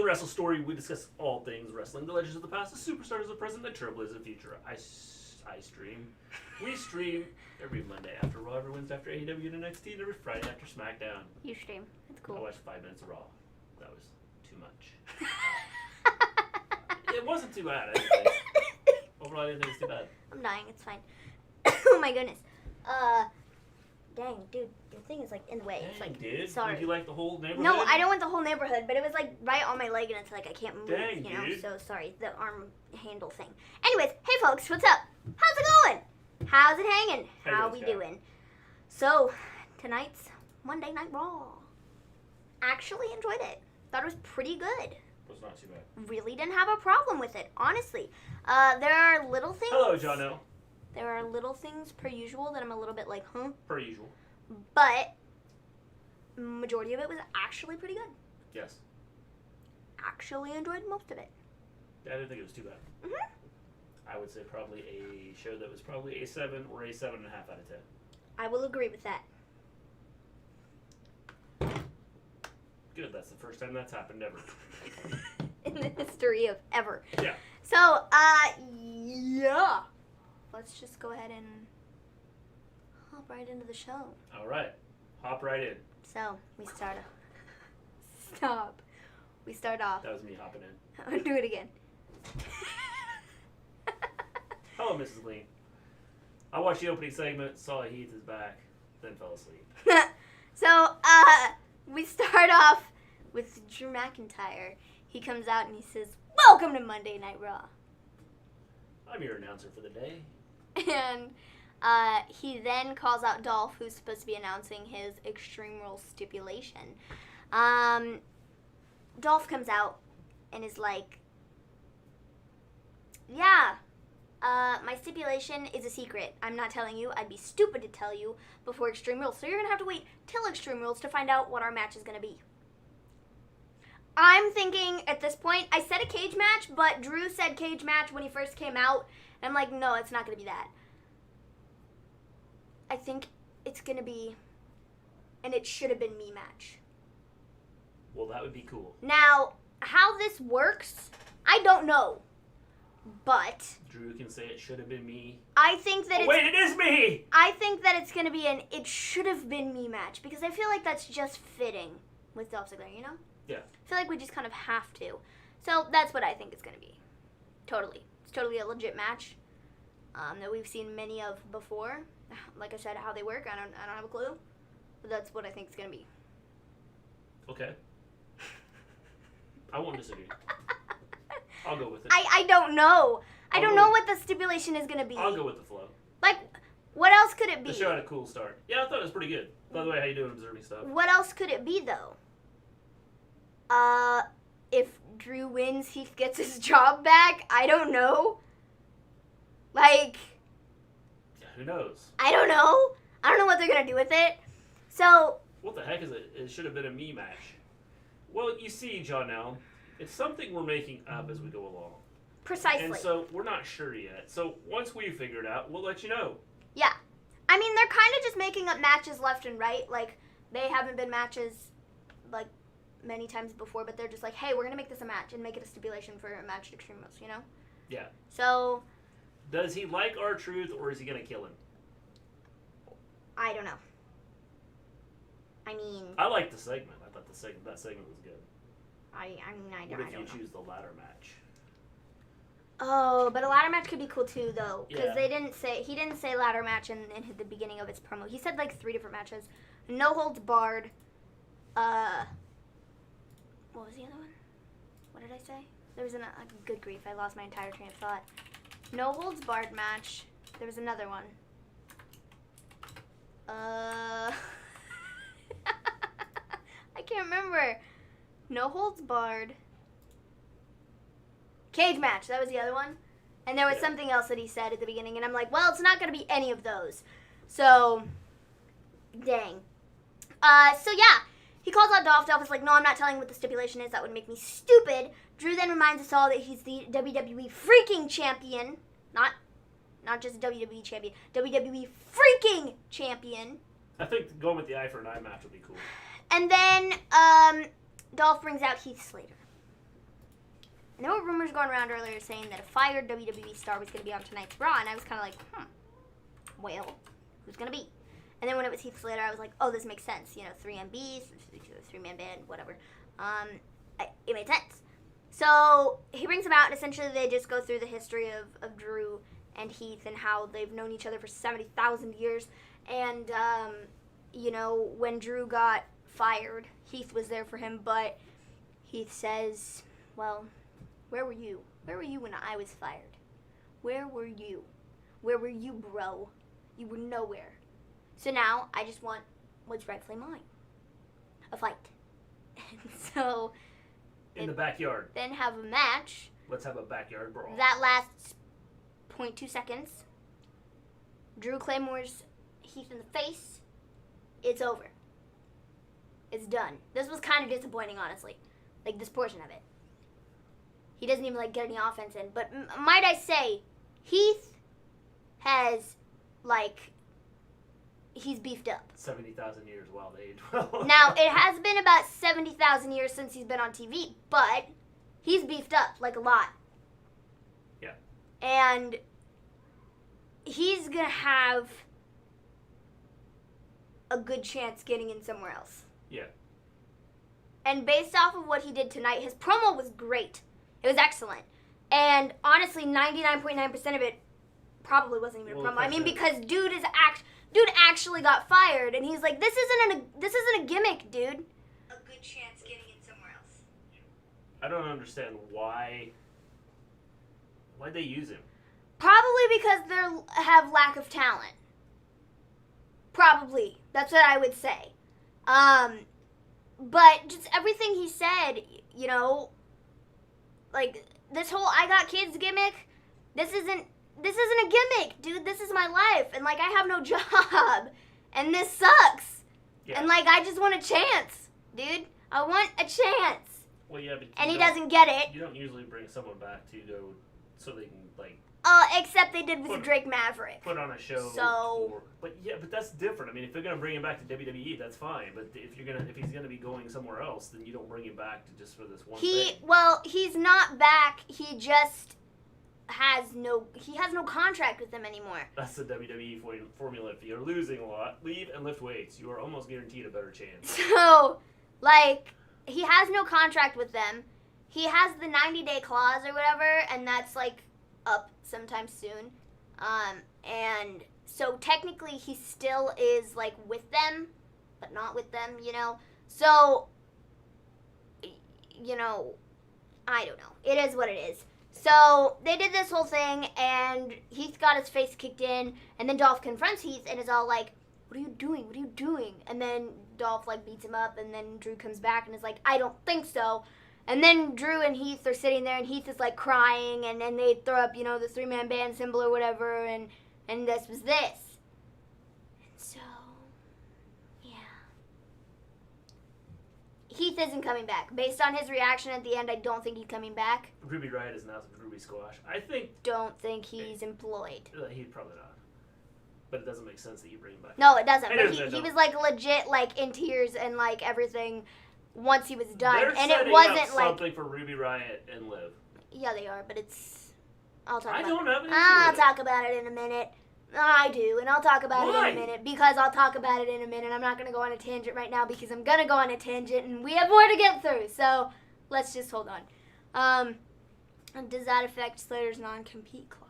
Wrestle Story, we discuss all things wrestling, the legends of the past, the superstars of the present, the trailblazers of the future. We stream every Monday after Raw, every Wednesday after AEW and NXT, and every Friday after SmackDown. You stream. It's cool. I watched 5 minutes of Raw. That was too much. It wasn't too bad, actually. Overall, I didn't think it was too bad. I'm dying. It's fine. Oh my goodness. Dang, dude, your thing is like in the way. Dang, it's like, dude. sorry. Would you like the whole neighborhood? No, I don't want the whole neighborhood, but it was like right on my leg and it's like I can't move, Dang, you know? dude. So sorry, the arm handle thing. Anyways, hey folks, what's up? How's it going? How's it hanging? How we doing? So, tonight's Monday Night Raw. Actually enjoyed it. Thought it was pretty good. It was not too bad. Really didn't have a problem with it, honestly. There are little things. Hello, Jono. There are little things per usual that I'm a little bit like, huh? Per usual. But majority of it was actually pretty good. Yes. Actually enjoyed most of it. I didn't think it was too bad. Mhm. I would say probably a show that was probably a 7 or a 7.5 out of 10. I will agree with that. Good, that's the first time that's happened ever. In the history of ever. Yeah. So, yeah. Let's just go ahead and hop right into the show. All right. Hop right in. So, we start off. Stop. We start off. That was me hopping in. I'm gonna do it again. Hello, Mrs. Gleen. I watched the opening segment, saw Heath is back, then fell asleep. So, we start off with Drew McIntyre. He comes out and he says, "Welcome to Monday Night Raw." I'm your announcer for the day. And he then calls out Dolph, who's supposed to be announcing his Extreme Rules stipulation. Dolph comes out and is like, "Yeah, my stipulation is a secret. I'm not telling you. I'd be stupid to tell you before Extreme Rules. So you're going to have to wait till Extreme Rules to find out what our match is going to be." I'm thinking at this point, I said a cage match, but Drew said cage match when he first came out. And I'm like, no, it's not going to be that. I think it's going to be an it should have been me match. Well, that would be cool. Now, how this works, I don't know. But Drew can say it should have been me. I think that wait, it is me! I think that it's going to be an it should have been me match. Because I feel like that's just fitting with Dolph Ziggler, you know? Yeah. I feel like we just kind of have to. So that's what I think it's going to be. Totally. It's totally a legit match that we've seen many of before. Like I said, how they work, I don't have a clue. But that's what I think it's going to be. Okay. I won't disagree. I'll go with it. I don't know. I don't know what the stipulation is going to be. I'll go with the flow. Like, what else could it be? The show had a cool start. Yeah, I thought it was pretty good. By the way, how you doing observing stuff? What else could it be, though? If Drew wins, Heath gets his job back? I don't know. Like... Yeah, who knows? I don't know. I don't know what they're going to do with it. So... What the heck is it? It should have been a me match. Well, you see, John, now, it's something we're making up as we go along. Precisely. And so, we're not sure yet. So, once we figure it out, we'll let you know. Yeah. I mean, they're kind of just making up matches left and right. Like, they haven't been matches, like, many times before, but they're just like, hey, we're going to make this a match and make it a stipulation for a match at Extreme Rules, you know? Yeah. So... Does he like R-Truth, or is he going to kill him? I don't know. I mean... I liked the segment. I thought that segment was good. I What don't if know. you choose the ladder match? Oh, but a ladder match could be cool too, though, because Yeah. he didn't say ladder match in the beginning of its promo. He said like 3 different matches. No holds barred. What was the other one? What did I say? There was a good grief. I lost my entire train of thought. No holds barred match. There was another one. I can't remember. No holds barred. Cage match. That was the other one. And there was something else that he said at the beginning, and I'm like, well, it's not going to be any of those. So, dang. So yeah, he calls out Dolph. Dolph is like, no, I'm not telling you what the stipulation is. That would make me stupid. Drew then reminds us all that he's the WWE freaking champion. Not just WWE champion. WWE freaking champion. I think going with the eye for an eye match would be cool. And then Dolph brings out Heath Slater. And there were rumors going around earlier saying that a fired WWE star was going to be on tonight's Raw, and I was kind of like, well, who's going to be? And then when it was Heath Slater, I was like, oh, this makes sense. You know, 3MBs, 3-man band, whatever. It made sense. So he brings him out, and essentially they just go through the history of Drew and Heath and how they've known each other for 70,000 years. And, you know, when Drew got fired, Heath was there for him, but Heath says, well, where were you? Where were you when I was fired? Where were you? Where were you, bro? You were nowhere. So now I just want what's rightfully mine. A fight. And so... In the backyard. Then have a match. Let's have a backyard brawl. That lasts 0.2 seconds. Drew claymores Heath in the face. It's over. It's done. This was kind of disappointing, honestly. Like, this portion of it. He doesn't even, like, get any offense in. But might I say, Heath has, like... He's beefed up. 70,000 years wild age. Well, now, it has been about 70,000 years since he's been on TV, but he's beefed up, like, a lot. Yeah. And he's going to have a good chance getting in somewhere else. Yeah. And based off of what he did tonight, his promo was great. It was excellent. And honestly, 99.9% of it probably wasn't even a promo. I mean, because dude actually got fired, and he's like, this isn't a gimmick, dude. A good chance getting in somewhere else. I don't understand why'd they use him. Probably because they have lack of talent. Probably. That's what I would say. But just everything he said, you know, like, this whole I got kids gimmick, this isn't a gimmick, dude. This is my life. And, like, I have no job. And this sucks. Yeah. And, like, I just want a chance, dude. I want a chance. Well, yeah, but and he doesn't get it. You don't usually bring someone back to go so they can, like... except they did with Drake Maverick. Put on a show. So... But that's different. I mean, if you're going to bring him back to WWE, that's fine. But if he's going to be going somewhere else, then you don't bring him back just for this one thing. Well, he's not back. He just... has no contract with them anymore. That's the WWE formula. If you're losing a lot, leave and lift weights. You are almost guaranteed a better chance. So, like, he has no contract with them. He has the 90-day clause or whatever, and that's, like, up sometime soon. And so technically he still is, like, with them, but not with them, you know? So, you know, I don't know. It is what it is. So, they did this whole thing, and Heath got his face kicked in, and then Dolph confronts Heath and is all like, what are you doing? What are you doing? And then Dolph, like, beats him up, and then Drew comes back and is like, I don't think so. And then Drew and Heath are sitting there, and Heath is, like, crying, and then they throw up, you know, the 3-man band symbol or whatever, and this was this. And so, yeah. Heath isn't coming back. Based on his reaction at the end, I don't think he's coming back. Ruby Riott is now Ruby Squash. Don't think he's employed. He's probably not. But it doesn't make sense that you bring him back. No, it doesn't. But he was, like, legit, like, in tears and, like, everything once he was done. They're and setting it wasn't up like something for Ruby Riott and Liv. Yeah, they are, but it's I'll talk I about don't it. have an issue I'll with talk about it in a minute. I do, and I'll talk about Why? it in a minute. Because I'll talk about it in a minute. I'm not going to go on a tangent right now because I'm going to go on a tangent, and we have more to get through. So let's just hold on. Does that affect Slater's non-compete clause?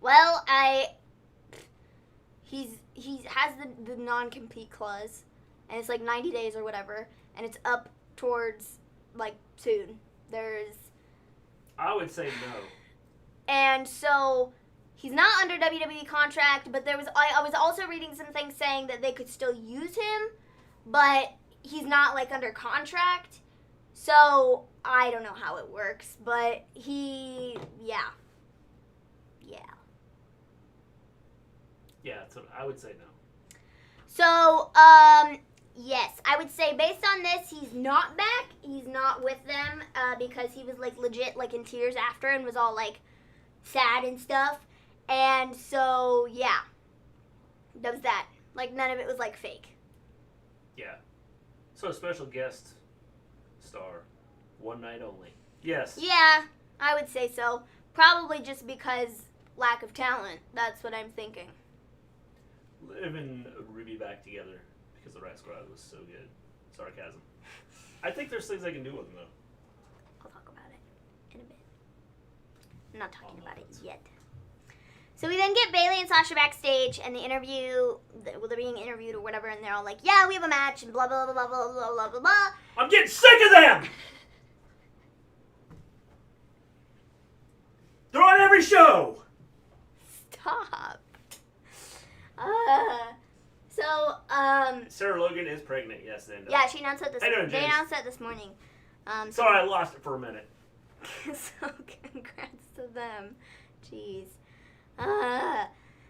Well, he has the non-compete clause, and it's like 90 days or whatever, and it's up towards like soon. I would say no. And so he's not under WWE contract, but I was also reading some things saying that they could still use him, but he's not like under contract. So I don't know how it works, but yeah. Yeah, so I would say no. So, yes, I would say based on this, he's not back. He's not with them because he was like legit like in tears after and was all like sad and stuff. And so, yeah, that was that. Like none of it was like fake. Yeah. So a special guest star, one night only. Yes. Yeah, I would say so. Probably just because lack of talent. That's what I'm thinking. Liv and Ruby back together because the Rat Squad was so good. Sarcasm. I think there's things I can do with them though. I'll talk about it in a bit. I'm not talking about it yet. So we then get Bayley and Sasha backstage, and the interview, they're being interviewed or whatever, and they're all like, yeah, we have a match, and blah, blah, blah, blah, blah, blah, blah, blah, blah. I'm getting sick of them! They're on every show! Stop. Sarah Logan is pregnant, yes, they know. Yeah, she announced that They announced that this morning. Sorry, I lost it for a minute. So congrats to them. Jeez.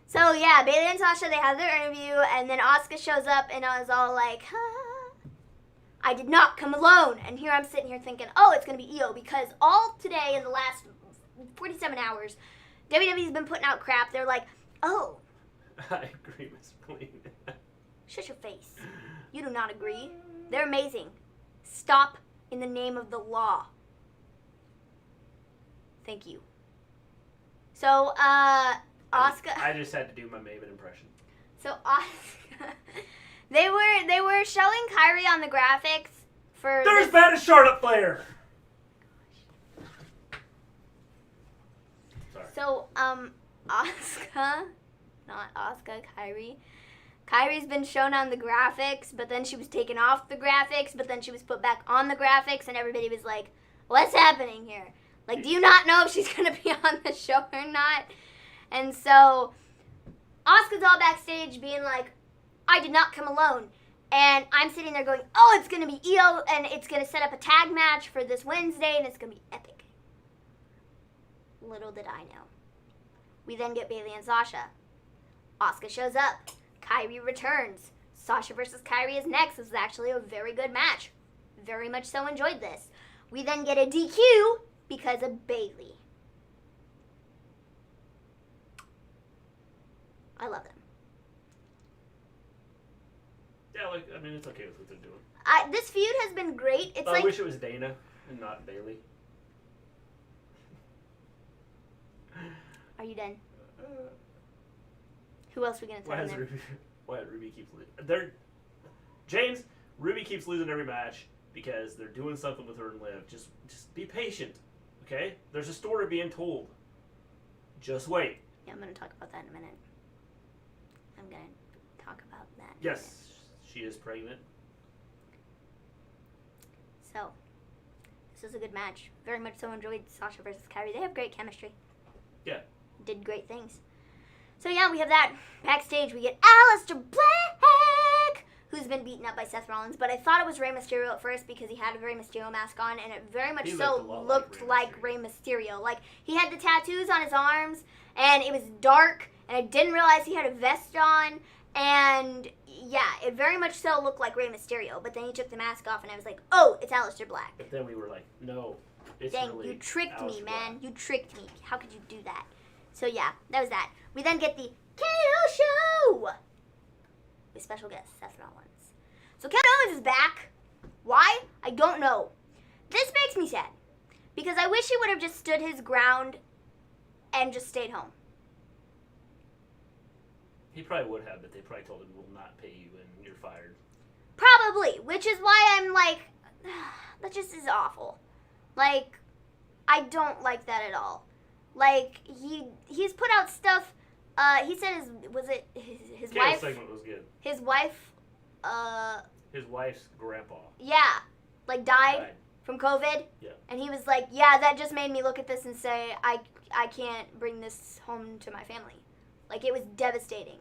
So yeah, Bayley and Sasha, they have their interview, and then Asuka shows up, and I was all like, I did not come alone. And here I'm sitting here thinking, oh, it's going to be EO, because all today in the last 47 hours, WWE's been putting out crap. They're like, oh. I agree with Gleen. Shut your face. You do not agree. They're amazing. Stop in the name of the law. Thank you. So, Asuka. I just had to do my Maven impression. So Asuka, they were showing Kairi on the graphics for. There's bad as Charlotte Flair. Sorry. So Asuka, not Asuka, Kairi. Kairi's been shown on the graphics, but then she was taken off the graphics, but then she was put back on the graphics, and everybody was like, "What's happening here? Like, do you not know if she's gonna be on the show or not?" And so Asuka's all backstage being like, I did not come alone. And I'm sitting there going, oh, it's going to be EO, and it's going to set up a tag match for this Wednesday, and it's going to be epic. Little did I know. We then get Bayley and Sasha. Asuka shows up. Kairi returns. Sasha versus Kairi is next. This is actually a very good match. Very much so enjoyed this. We then get a DQ because of Bayley. I love them. Yeah, like, I mean, it's okay with what they're doing. This feud has been great. It's I wish it was Dana and not Bayley. Are you done? Who else are we gonna tell them? Why Ruby keeps losing? James, Ruby keeps losing every match because they're doing something with her and Liv. Just be patient, okay? There's a story being told. Just wait. Yeah, I'm gonna talk about that in a minute. I'm gonna talk about that. Yes, she is pregnant. So, this was a good match. Very much so enjoyed Sasha versus Kairi. They have great chemistry. Yeah. Did great things. So yeah, we have that. Backstage, we get Aleister Black, who's been beaten up by Seth Rollins. But I thought it was Rey Mysterio at first because he had a Rey Mysterio mask on, and it very much looked like Rey Mysterio. Like, he had the tattoos on his arms, and it was dark, and I didn't realize he had a vest on, and yeah, it very much so looked like Rey Mysterio. But then he took the mask off, and I was like, oh, it's Aleister Black. But then we were like, no, it's Dang, really you tricked me, Aleister man. Black. You tricked me. How could you do that? So yeah, that was that. We then get the KO show with special guest Seth Rollins. So Kevin Owens is back. Why? I don't know. This makes me sad because I wish he would have just stood his ground and just stayed home. He probably would have, but they probably told him, we'll not pay you and you're fired. Probably, which is why I'm like, that just is awful. Like, I don't like that at all. Like, he's put out stuff, he said his wife? segment was good. His wife, his wife's grandpa. Yeah, like died from COVID. Yeah. And he was like, yeah, that just made me look at this and say, I can't bring this home to my family. Like, it was devastating.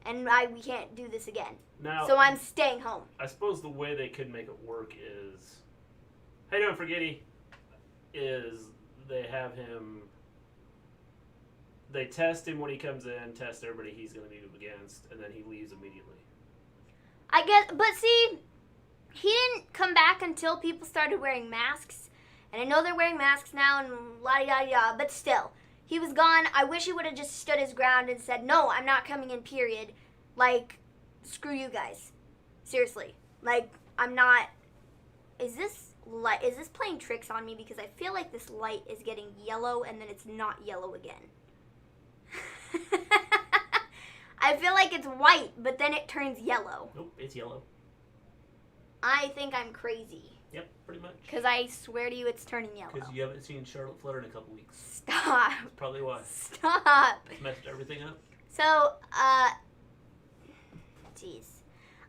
And we can't do this again. Now, so I'm staying home. I suppose the way they could make it work is, how you doing, Forgetty? Is they have him, they test him when he comes in, test everybody he's going to be up against, and then he leaves immediately. I guess, but see, he didn't come back until people started wearing masks. And I know they're wearing masks now and la-di-da-di-da, but still. He was gone. I wish he would have just stood his ground and said, no, I'm not coming in, period. Like, screw you guys. Seriously. Like, I'm not... Is this playing tricks on me? Because I feel like this light is getting yellow and then it's not yellow again. I feel like it's white, but then it turns yellow. Nope, it's yellow. I think I'm crazy. Yep, pretty much. Because I swear to you, it's turning yellow. Because you haven't seen Charlotte Flair in a couple weeks. Stop. That's probably why. Stop. It's messed everything up. So, jeez.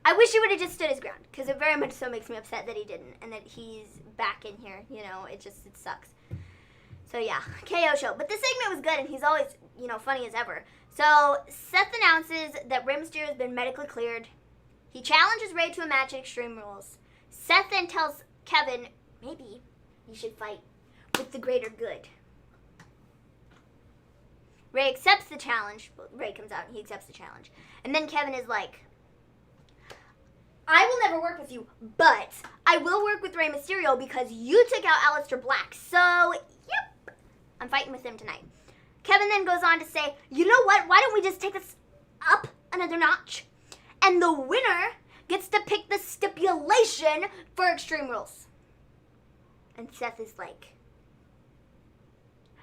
I wish he would have just stood his ground, because it very much so makes me upset that he didn't, and that he's back in here. You know, it sucks. So, yeah, KO show. But this segment was good, and he's always, funny as ever. So, Seth announces that Rey Mysterio has been medically cleared. He challenges Rey to a match in Extreme Rules. Seth then tells Kevin, maybe you should fight with the greater good. Rey accepts the challenge. Rey comes out and he accepts the challenge. And then Kevin is like, I will never work with you, but I will work with Rey Mysterio because you took out Aleister Black. So, yep, I'm fighting with him tonight. Kevin then goes on to say, you know what? Why don't we just take this up another notch? And the winner gets to pick the stipulation for Extreme Rules. And Seth is like,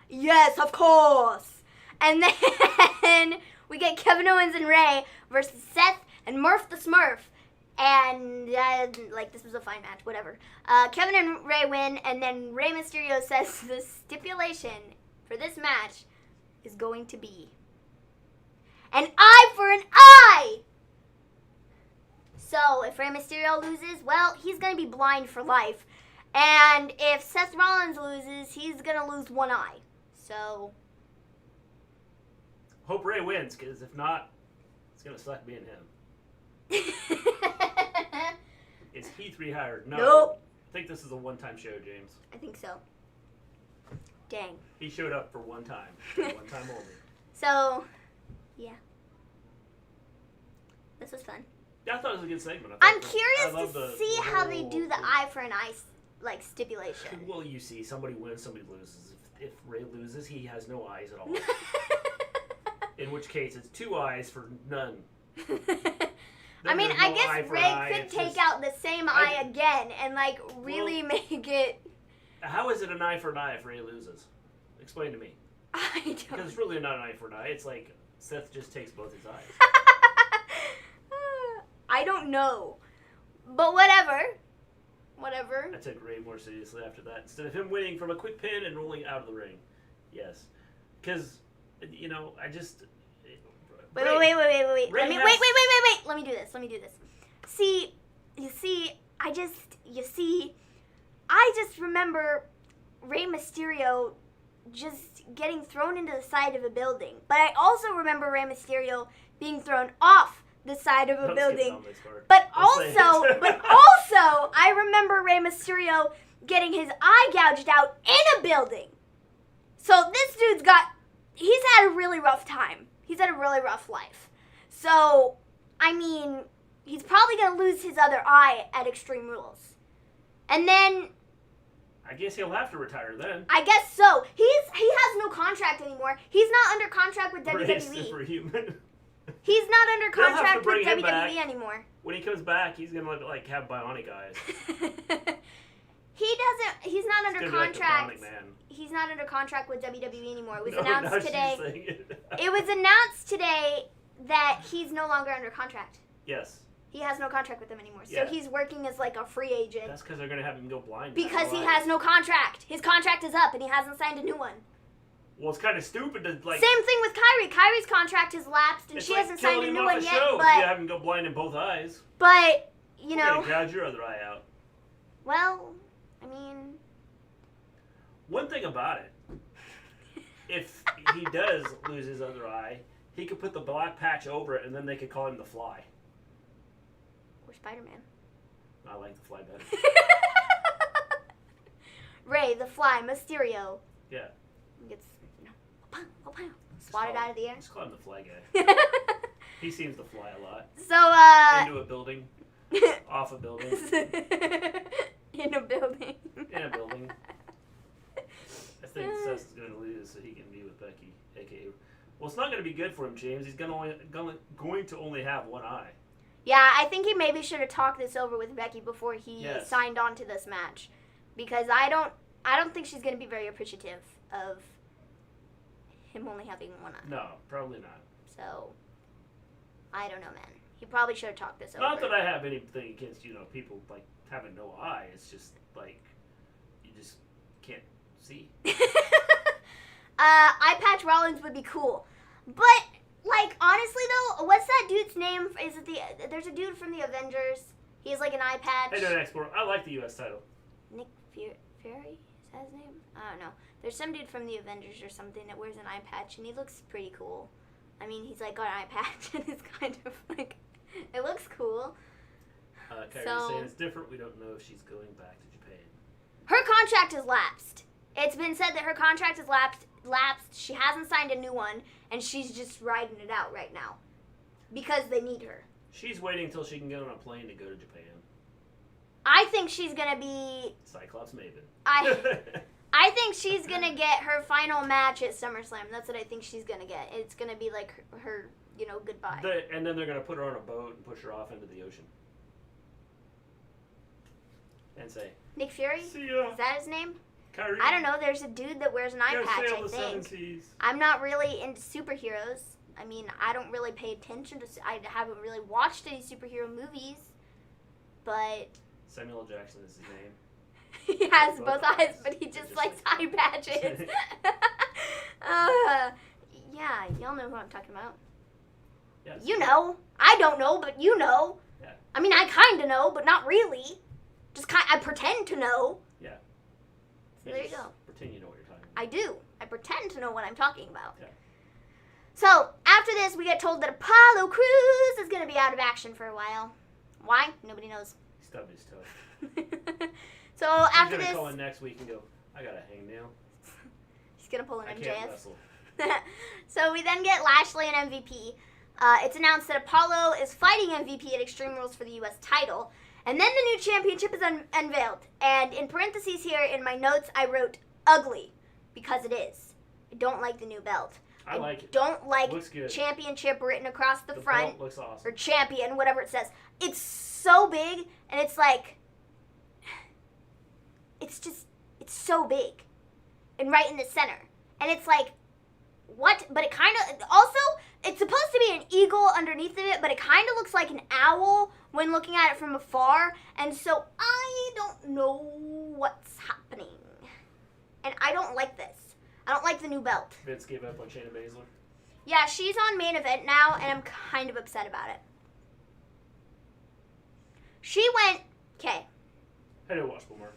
yes, of course. And then we get Kevin Owens and Rey versus Seth and Murph the Smurf. And, this was a fine match, whatever. Kevin and Rey win, and then Rey Mysterio says the stipulation for this match is going to be an eye for an eye! So, if Rey Mysterio loses, well, he's going to be blind for life. And if Seth Rollins loses, he's going to lose one eye. So... Hope Rey wins, because if not, it's going to suck being him. Is Heath rehired? No. Nope. I think this is a one-time show, James. I think so. Dang. He showed up for one time. One time only. So, yeah. This was fun. Yeah, I thought it was a good segment. I'm curious to see how they do the eye for an eye, stipulation. Well, you see, somebody wins, somebody loses. If Rey loses, he has no eyes at all. In which case, it's 2 eyes for none. I mean, I guess Rey could take out the same eye again and, really make it... How is it an eye for an eye if Rey loses? Explain to me. I don't... Because it's really not an eye for an eye. It's like Seth just takes both his eyes. I don't know. But whatever. Whatever. I took Rey more seriously after that. Instead of him winning from a quick pin and rolling out of the ring. Yes. Because, I just... Wait. Let me do this. I just remember Rey Mysterio just getting thrown into the side of a building. But I also remember Rey Mysterio being thrown off the side of a building. But also, I remember Rey Mysterio getting his eye gouged out in a building. So this dude's he's had a really rough time. He's had a really rough life. So, I mean, he's probably going to lose his other eye at Extreme Rules. And then... I guess he'll have to retire then. I guess so. He has no contract anymore. He's not under contract with WWE. Superhuman. He's not under contract with WWE anymore. When he comes back, he's going to have bionic eyes. He's not under contract. Like man. He's not under contract with WWE anymore. It was No, announced today. It was announced today that he's no longer under contract. Yes. He has no contract with them anymore. So Yeah. he's working as like a free agent. That's because they're going to have him go blind. Because he has no contract. His contract is up and he hasn't signed a new one. Well, it's kind of stupid to like... Same thing with Kairi. Kairi's contract has lapsed and she hasn't signed a new one yet. But you have him go blind in both eyes. But, you know... We're going to gouge your other eye out. Well, I mean... One thing about it, if he does lose his other eye, he could put the black patch over it and then they could call him the Fly. Or Spider-Man. I like the Fly better. Ray, the Fly, Mysterio. Yeah. Gets, you know, swatted out of the air. Just call him the Fly guy. He seems to fly a lot. So, into a building. Off a building. In a building. In a building. I think Seth is going to lose so he can be with Becky, a.k.a. Well, it's not going to be good for him, James. He's going to only have one eye. Yeah, I think he maybe should have talked this over with Becky before he signed on to this match. Because I don't think she's going to be very appreciative of him only having one eye. No, probably not. So, I don't know, man. He probably should have talked this over. Not that I have anything against, people, like, having no eye. It's just, like, you just can't see. Eye patch Rollins would be cool. But, like, honestly, though, what's that dude's name? Is it there's a dude from the Avengers. He has, like, an eye patch. Hey, no, export. I like the U.S. title. Nick Fury? Is that his name? I don't know. There's some dude from the Avengers or something that wears an eye patch, and he looks pretty cool. I mean, he's, like, got an eye patch, and it's kind of, like, it looks cool. Kairi Sane is different. We don't know if she's going back to Japan. Her contract has lapsed. It's been said that her contract has lapsed. She hasn't signed a new one, and she's just riding it out right now because they need her. She's waiting until she can get on a plane to go to Japan. I think she's gonna be Cyclops Maven. I think she's gonna get her final match at SummerSlam. That's what I think she's gonna get. It's gonna be like her goodbye. And then they're gonna put her on a boat and push her off into the ocean. And say, Nick Fury? See ya. Is that his name? Kyrie. I don't know. There's a dude that wears an eye patch, I think. 7 I'm not really into superheroes. I mean, I don't really pay attention to... I haven't really watched any superhero movies. But... Samuel L. Jackson is his name. He has both eyes, but he just likes eye patches. Yeah, y'all know who I'm talking about. Yes. You know. I don't know, but you know. Yeah. I mean, I kind of know, but not really. I pretend to know. Yeah. So there you go. Pretend you know what you're talking about. I do. I pretend to know what I'm talking about. Yeah. So, after this, we get told that Apollo Crews is going to be out of action for a while. Why? Nobody knows. He stubbed his toe. So, after this... He's going to call in next week and go, I got a hangnail. He's going to pull an MJF. I can't wrestle. So, we then get Lashley and MVP. It's announced that Apollo is fighting MVP at Extreme Rules for the U.S. title. And then the new championship is unveiled. And in parentheses here, in my notes, I wrote ugly. Because it is. I don't like the new belt. I like it. Don't like looks good. championship written across the front. Belt looks awesome. Or champion, whatever it says. It's so big, and it's like... It's so big. And right in the center. And it's like, what? But it kind of... Also, it's supposed to be an eagle underneath of it, but it kind of looks like an owl when looking at it from afar. And so I don't know what's happening. And I don't like this. I don't like the new belt. Vince gave up on Shayna Baszler. Yeah, she's on main event now, and I'm kind of upset about it. She went... Okay. I know Watch Boomer.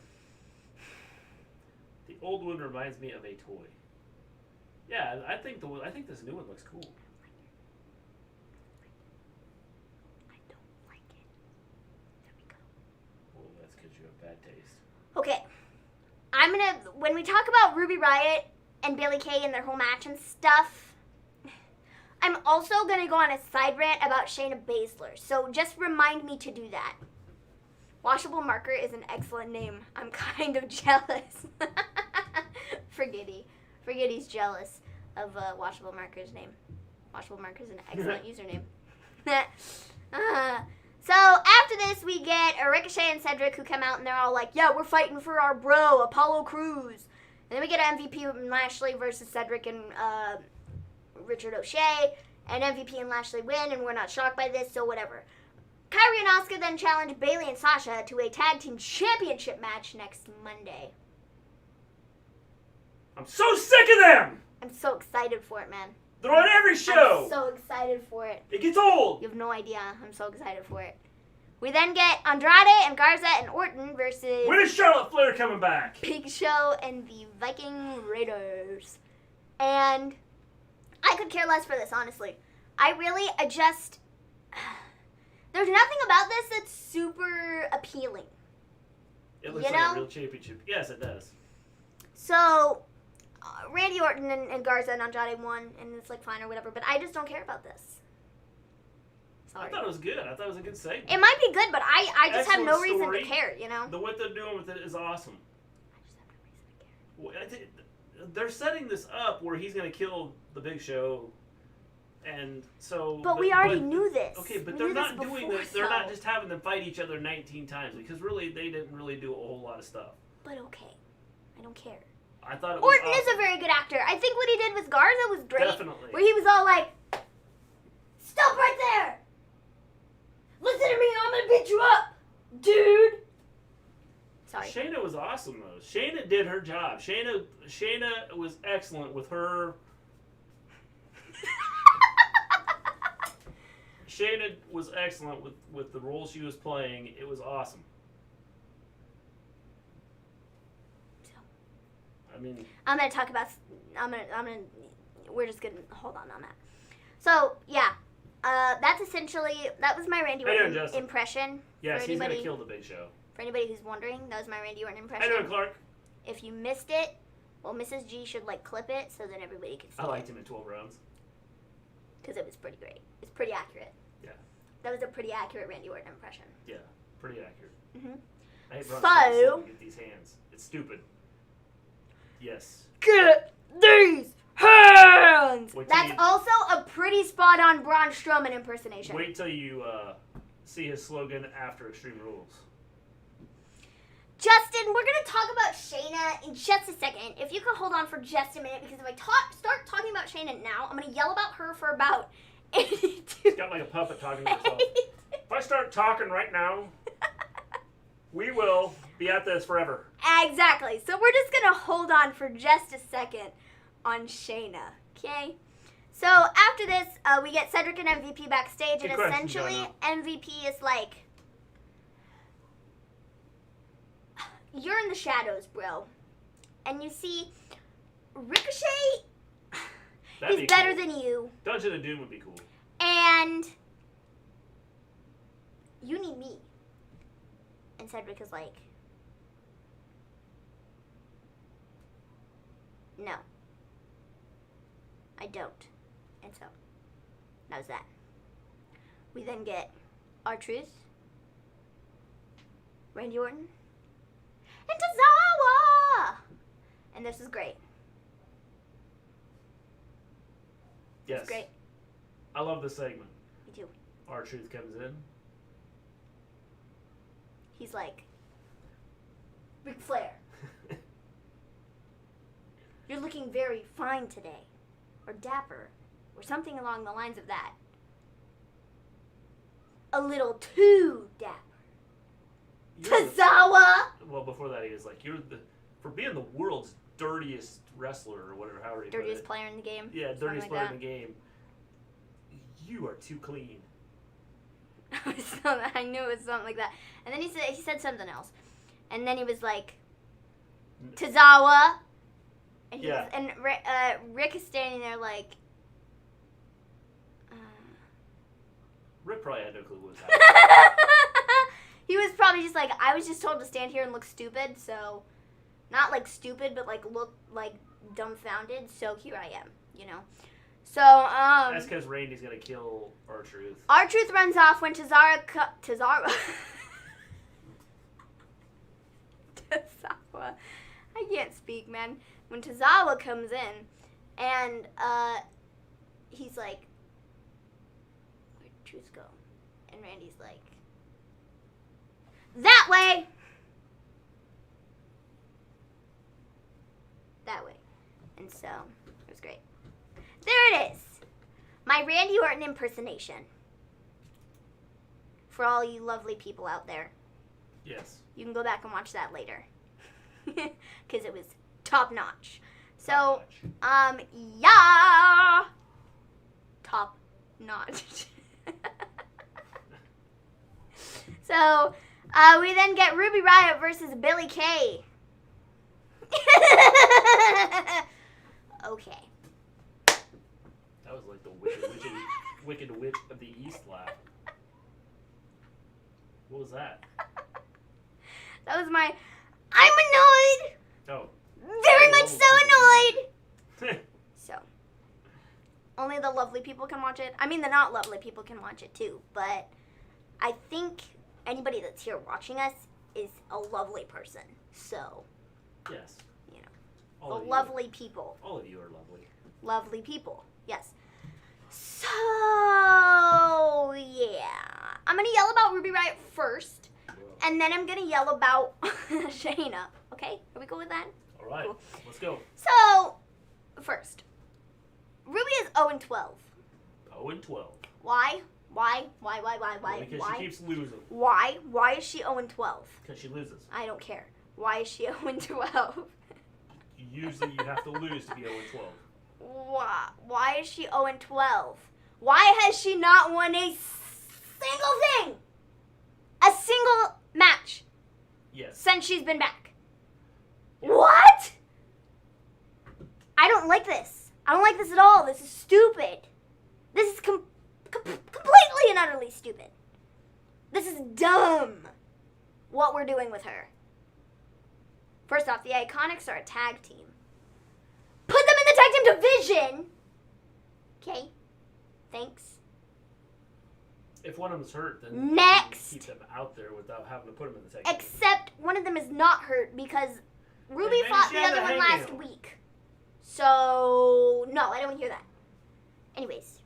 The old one reminds me of a toy. Yeah, I think this new one looks cool. I don't like it. There we go. Well, that's because you have bad taste. Okay. When we talk about Ruby Riott and Bayley Kay and their whole match and stuff, I'm also going to go on a side rant about Shayna Baszler. So just remind me to do that. Washable Marker is an excellent name. I'm kind of jealous. Forget he's jealous of Washable Marker's name. Washable Marker is an excellent username. So after this, we get Ricochet and Cedric, who come out and they're all like, "Yeah, we're fighting for our bro, Apollo Crews." And then we get MVP and Lashley versus Cedric and Richard O'Shea, and MVP and Lashley win, and we're not shocked by this, so whatever. Kairi and Asuka then challenge Bayley and Sasha to a tag team championship match next Monday. I'm so sick of them! I'm so excited for it, man. They're on every show! I'm so excited for it. It gets old! You have no idea. I'm so excited for it. We then get Andrade and Garza and Orton versus When is Charlotte Flair coming back? Big Show and the Viking Raiders. And I could care less for this, honestly. There's nothing about this that's super appealing. It looks like a real championship. Yes, it does. So, Randy Orton and Garza and Andrade won, and it's like fine or whatever, but I just don't care about this. Sorry. I thought it was good. I thought it was a good segment. It might be good, but I just have no reason story. to care, you know? What they're doing with it is awesome. I just have no reason to care. They're setting this up where he's going to kill the Big Show, and so... But we already knew this. Okay, but we they're knew not this doing before, this. They're not so- just having them fight each other 19 times, because really, they didn't really do a whole lot of stuff. But okay. I don't care. I thought it was Orton awesome. is a very good actor. I think what he did with Garza was great. Definitely. Where he was all like, "Stop right there! Listen to me, I'm gonna beat you up, dude!" Sorry. Shayna was awesome, though. Shayna did her job. Shayna was excellent with her... Shayna was excellent with the role she was playing. It was awesome. I mean, we're just gonna hold on that. So, yeah. That was my Randy Orton impression. yes, he's gonna kill the Big Show. For anybody who's wondering, that was my Randy Orton impression. How you doing, Clark? If you missed it, well, Mrs. G should, clip it so that everybody can see I liked it. him in 12 rounds. Because it was pretty great. It's pretty accurate. Yeah. That was a pretty accurate Randy Orton impression. Yeah, pretty accurate. Mm-hmm. I hate Braun Strowman to get these hands. It's stupid. Yes. Get these hands! Wait till That's you- also a pretty spot-on Braun Strowman impersonation. Wait till you see his slogan after Extreme Rules. Justin, we're going to talk about Shayna in just a second. If you could hold on for just a minute, because if I start talking about Shayna now, I'm going to yell about her for about 82. She's got like a puppet talking to herself. If I start talking right now, we will be at this forever. Exactly. So we're just going to hold on for just a second on Shayna, okay? So after this, we get Cedric and MVP backstage, Good and question, essentially Jonah. MVP is like, you're in the shadows, bro. And you see, Ricochet That'd is be better cool. than you, Dungeon of Doom would be cool. and you need me. And Cedric is like, no, I don't. And so, that was that. We then get R-Truth, Randy Orton, and Tozawa! And this is great. Yes. It's great. I love this segment. Me too. R-Truth comes in. He's like, Ric Flair, you're looking very fine today. Or dapper. Or something along the lines of that. A little too dapper. Tozawa! Well, before that, he was like, for being the world's dirtiest wrestler, or whatever, however you put Dirtiest it. player in the game. Yeah, Something dirtiest like player that. in the game. You are too clean. I knew it was something like that. And then he said something else. And then he was like, Tozawa. And he Yeah. Rick is standing there like, Rick probably had no clue what was happening. he was probably just like, I was just told to stand here and look stupid, so not like stupid, but like look like dumbfounded. So here I am, you know. So That's because Randy's gonna kill R-Truth. R-Truth runs off when Tozawa. I can't speak, man. When Tozawa comes in, and he's like, "Where'd Truth go?" And Randy's like, that way. That way. And so, it was great. There it is. My Randy Orton impersonation. For all you lovely people out there. Yes. You can go back and watch that later. Because it was top notch. So, yeah. Top notch. So, we then get Ruby Riott versus Billie Kay. Okay. That was like the wicked witch of the East laugh. What was that? That was my, I'm annoyed. Oh. Very much so annoyed. So, only the lovely people can watch it. I mean, the not lovely people can watch it too. But I think anybody that's here watching us is a lovely person. So, yes. You know, All the lovely people. All of you are lovely. Lovely people. Yes. So, yeah. I'm going to yell about Ruby Riott first. And then I'm going to yell about Shayna. Okay? Are we cool with that? All right. Cool. Let's go. So, first. Ruby is 0-12. 0-12. Why? Why? Because she keeps losing. Why? Why is she 0-12? Because she loses. I don't care. Why is she 0-12? Usually you have to lose to be 0-12. Why is she 0-12? Why has she not won a single thing? A single match. Yes. Since she's been back. Yes. What? I don't like this. I don't like this at all. This is stupid. This is completely and utterly stupid. This is dumb. What we're doing with her. First off, the Iconics are a tag team. Put them in the tag team division. Okay. Thanks. If one of them's hurt, then next, you keep them out there without having to put them in the tag team. Except one of them is not hurt because Ruby fought the other one last week. So, no, I don't want to hear that. Anyways,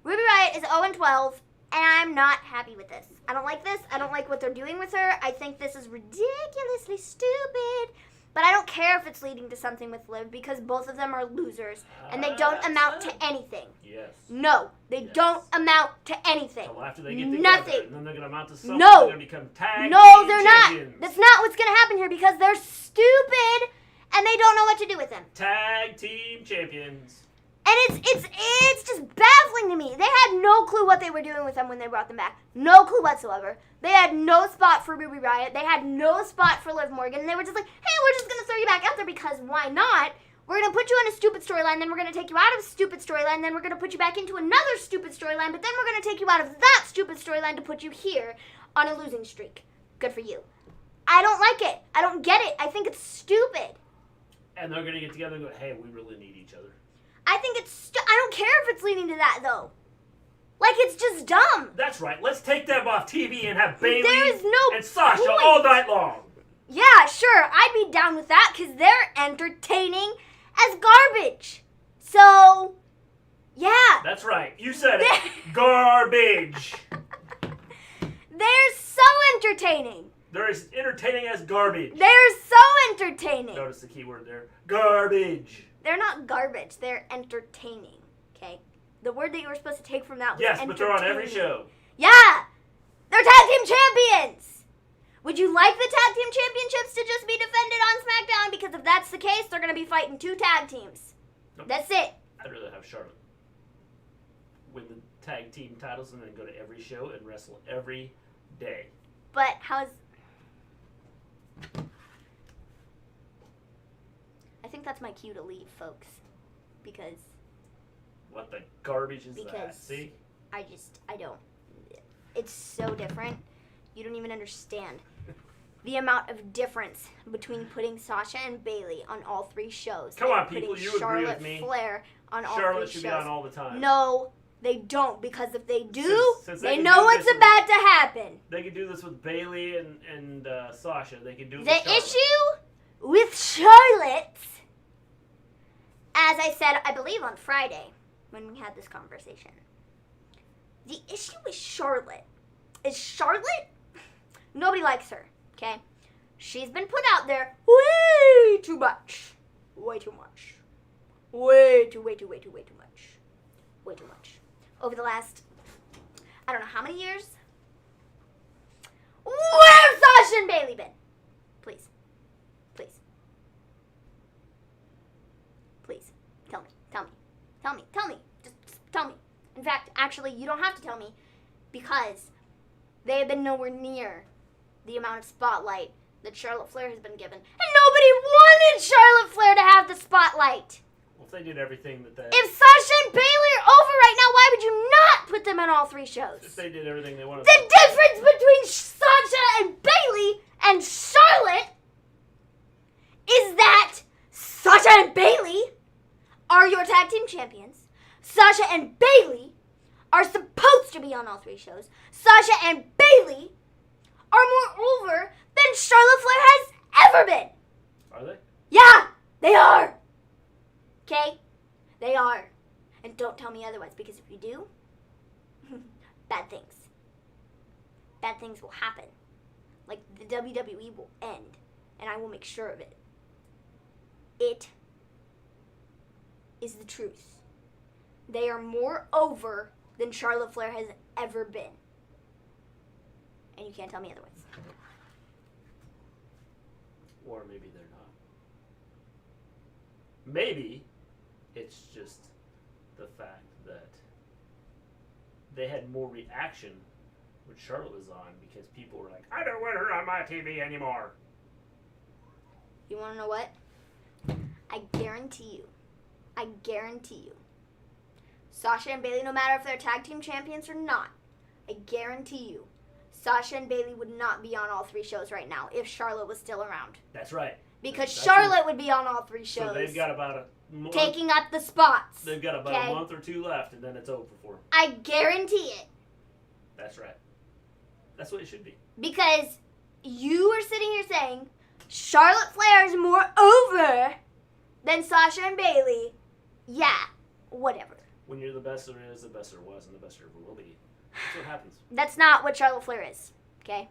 Ruby Riott is 0-12, and I'm not happy with this. I don't like this. I don't like what they're doing with her. I think this is ridiculously stupid. But I don't care if it's leading to something with Liv because both of them are losers, and they don't amount to anything. Yes. No, they don't amount to anything. Until after they get together, nothing. And then they're going to amount to something. No. They're going to become tag team they're champions. not. That's not what's going to happen here because they're stupid, and they don't know what to do with them. Tag team champions. And it's just baffling to me. They had no clue what they were doing with them when they brought them back. No clue whatsoever. They had no spot for Ruby Riott. They had no spot for Liv Morgan. And they were just like, hey, we're just going to throw you back out there because why not? We're going to put you in a stupid storyline, then we're going to take you out of a stupid storyline, then we're going to put you back into another stupid storyline, but then we're going to take you out of that stupid storyline to put you here on a losing streak. Good for you. I don't like it. I don't get it. I think it's stupid. And they're going to get together and go, hey, we really need each other. I think it's I don't care if it's leading to that, though. Like, it's just dumb. That's right. Let's take them off TV and have Bayley and Sasha point. all night long. Yeah, sure. I'd be down with that because they're entertaining as garbage. So, yeah. That's right. You said it. Garbage. They're so entertaining. They're as entertaining as garbage. They're so entertaining. Notice the key word there. Garbage. They're not garbage. They're entertaining. Okay? The word that you were supposed to take from that was yes, but they're on every show. Yeah! They're tag team champions! Would you like the tag team championships to just be defended on SmackDown? Because if that's the case, they're going to be fighting 2 tag teams. Nope. That's it. I'd rather have Charlotte win the tag team titles and then go to every show and wrestle every day. But how's... I think that's my cue to leave, folks. Because... What the garbage is that? See? I don't. It's so different. You don't even understand the amount of difference between putting Sasha and Bayley on all 3 shows. Come on, people, you Charlotte agree with me. Flair on all 3 shows. Charlotte should be on all the time. No, they don't, because if they do, since they know what's about to happen. They could do this with Bayley and Sasha. They could do it with The Charlotte. issue with Charlotte, as I said, I believe on Friday, when we had this conversation, the issue with Charlotte is Charlotte Nobody likes her, okay? She's been put out there way too much. Way too much. Way too much. Way too much. Over the last, I don't know how many years. Where's Sasha and Bayley been? Please. Please. Please. Tell me. Just tell me. In fact, actually, you don't have to tell me because they have been nowhere near the amount of spotlight that Charlotte Flair has been given. And nobody wanted Charlotte Flair to have the spotlight. Well, if they did everything that they... If Sasha and Bayley are over right now, why would you not put them on all 3 shows? If they did everything they wanted... The difference between Sasha and Bayley and Charlotte is that Sasha and Bayley are your tag team champions. Sasha and Bayley are supposed to be on all 3 shows. Sasha and Bayley are more over than Charlotte Flair has ever been. Are they? Yeah, they are. Okay? They are. And don't tell me otherwise, because if you do, bad things will happen. Like, the WWE will end, and I will make sure of it. It is the truth. They are more over than Charlotte Flair has ever been. And you can't tell me otherwise. Or maybe they're not. Maybe it's just the fact that they had more reaction when Charlotte was on because people were like, I don't want her on my TV anymore. You want to know what? I guarantee you, Sasha and Bayley, no matter if they're tag team champions or not, I guarantee you, Sasha and Bayley would not be on all 3 shows right now if Charlotte was still around. That's right. Because Charlotte would be on all 3 shows. So they've got about a month, taking up the spots. They've got about a month or 2 left, and then it's over for them. I guarantee it. That's right. That's what it should be. Because you are sitting here saying Charlotte Flair is more over than Sasha and Bayley. Yeah, whatever. When you're the best there is, the best there was, and the best there ever will be. That's what happens. That's not what Charlotte Flair is, okay?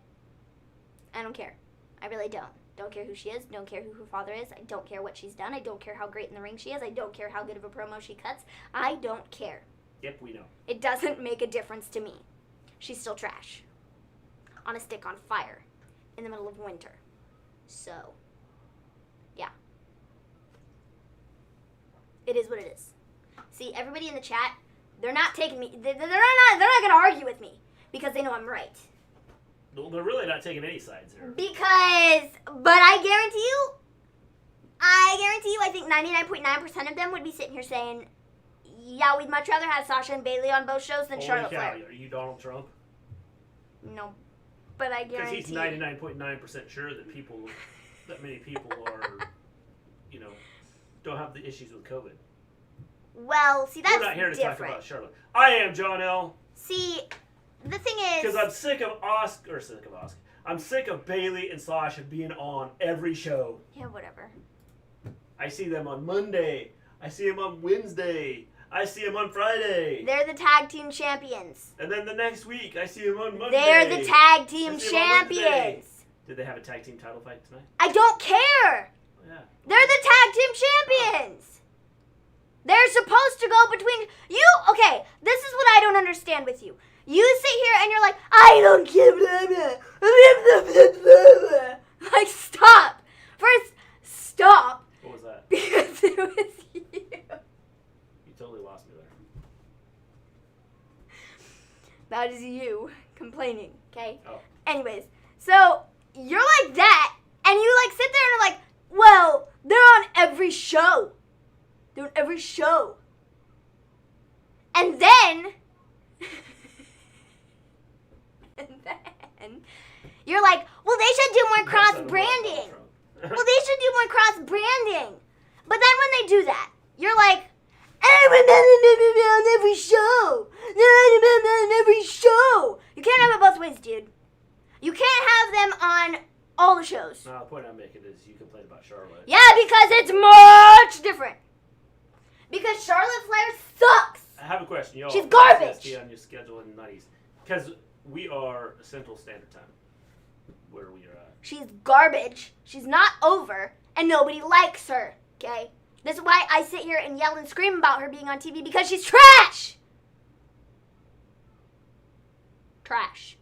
I don't care. I really don't. Don't care who she is. Don't care who her father is. I don't care what she's done. I don't care how great in the ring she is. I don't care how good of a promo she cuts. I don't care. Yep, we know. It doesn't make a difference to me. She's still trash. On a stick on fire. In the middle of winter. So, yeah. It is what it is. See, everybody in the chat, they're not taking me, they're not going to argue with me because they know I'm right. Well, they're really not taking any sides here. But I guarantee you, I think 99.9% of them would be sitting here saying, yeah, we'd much rather have Sasha and Bayley on both shows than Charlotte Flair. Are you Donald Trump? No, but I guarantee. Because he's 99.9% sure that many people are, don't have the issues with COVID. Well, see, that's different. We're not here to talk about Charlotte. I am John L. See, the thing is... Because I'm sick of I'm sick of Bayley and Sasha being on every show. Yeah, whatever. I see them on Monday. I see them on Wednesday. I see them on Friday. They're the tag team champions. And then the next week, I see them on Monday. They're the tag team champions. Did they have a tag team title fight tonight? I don't care. Yeah. They're the tag team champions. They're supposed to go between you. Okay, this is what I don't understand with you. You sit here and you're like, I don't care. Blah, blah, blah, blah. Like, stop. First, stop. What was that? Because it was you. You totally lost me there. That is you complaining, okay? Oh. Anyways, so you're like that, and you like sit there and are like, well, they're on every show. They're on every show. And then, you're like, well, they should do more cross-branding. Well, they should do more cross-branding. But then when they do that, you're like, on every show. On every show. You can't have it both ways, dude. You can't have them on all the shows. No, the point I'm making is you complain about Charlotte. Yeah, because it's much different. Because Charlotte Flair sucks. I have a question, y'all. She's garbage. On your schedule in 90s. Because we are Central Standard Time. where we are at. She's garbage. She's not over, and nobody likes her. Okay, this is why I sit here and yell and scream about her being on TV, because she's trash. Trash.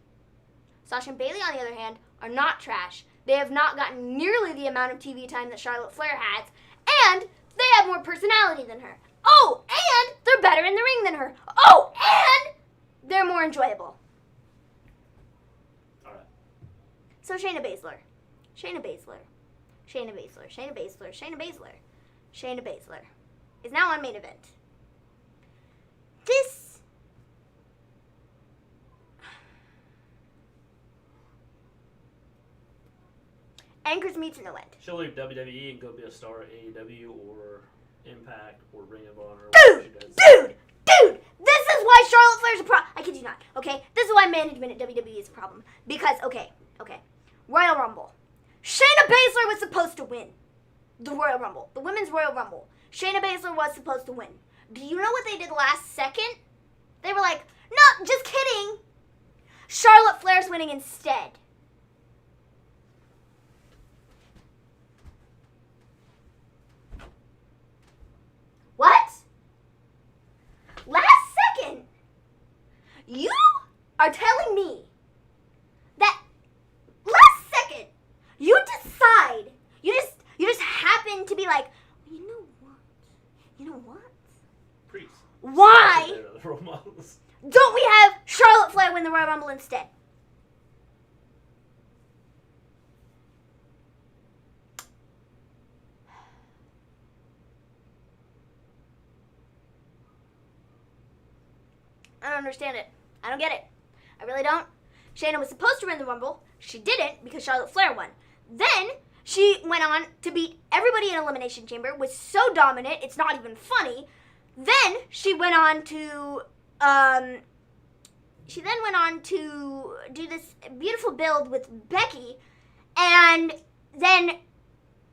Sasha and Bayley, on the other hand, are not trash. They have not gotten nearly the amount of TV time that Charlotte Flair has, and they have more personality than her. Oh, and they're better in the ring than her. Oh, and they're more enjoyable. All right. So Shayna Baszler. Shayna Baszler. Shayna Baszler. Shayna Baszler. Shayna Baszler. Shayna Baszler is now on main event. This anchors me to no end. She'll leave WWE and go be a star at AEW or Impact or Ring of Honor. Dude! This is why Charlotte Flair's a problem. I kid you not, okay? This is why management at WWE is a problem. Because, okay. Royal Rumble. Shayna Baszler was supposed to win the Royal Rumble. The Women's Royal Rumble. Shayna Baszler was supposed to win. Do you know what they did last second? They were like, no, just kidding. Charlotte Flair's winning instead. What? Last second? You are telling me that last second you decide, you just happen to be like, well, you know what? Priest. Why The role models. don't we have Charlotte Flair win the Royal Rumble instead? I don't understand it. I don't get it. I really don't. Shayna was supposed to win the Rumble. She didn't because Charlotte Flair won. Then she went on to beat everybody in Elimination Chamber, was so dominant, it's not even funny. Then she went on to do this beautiful build with Becky, and then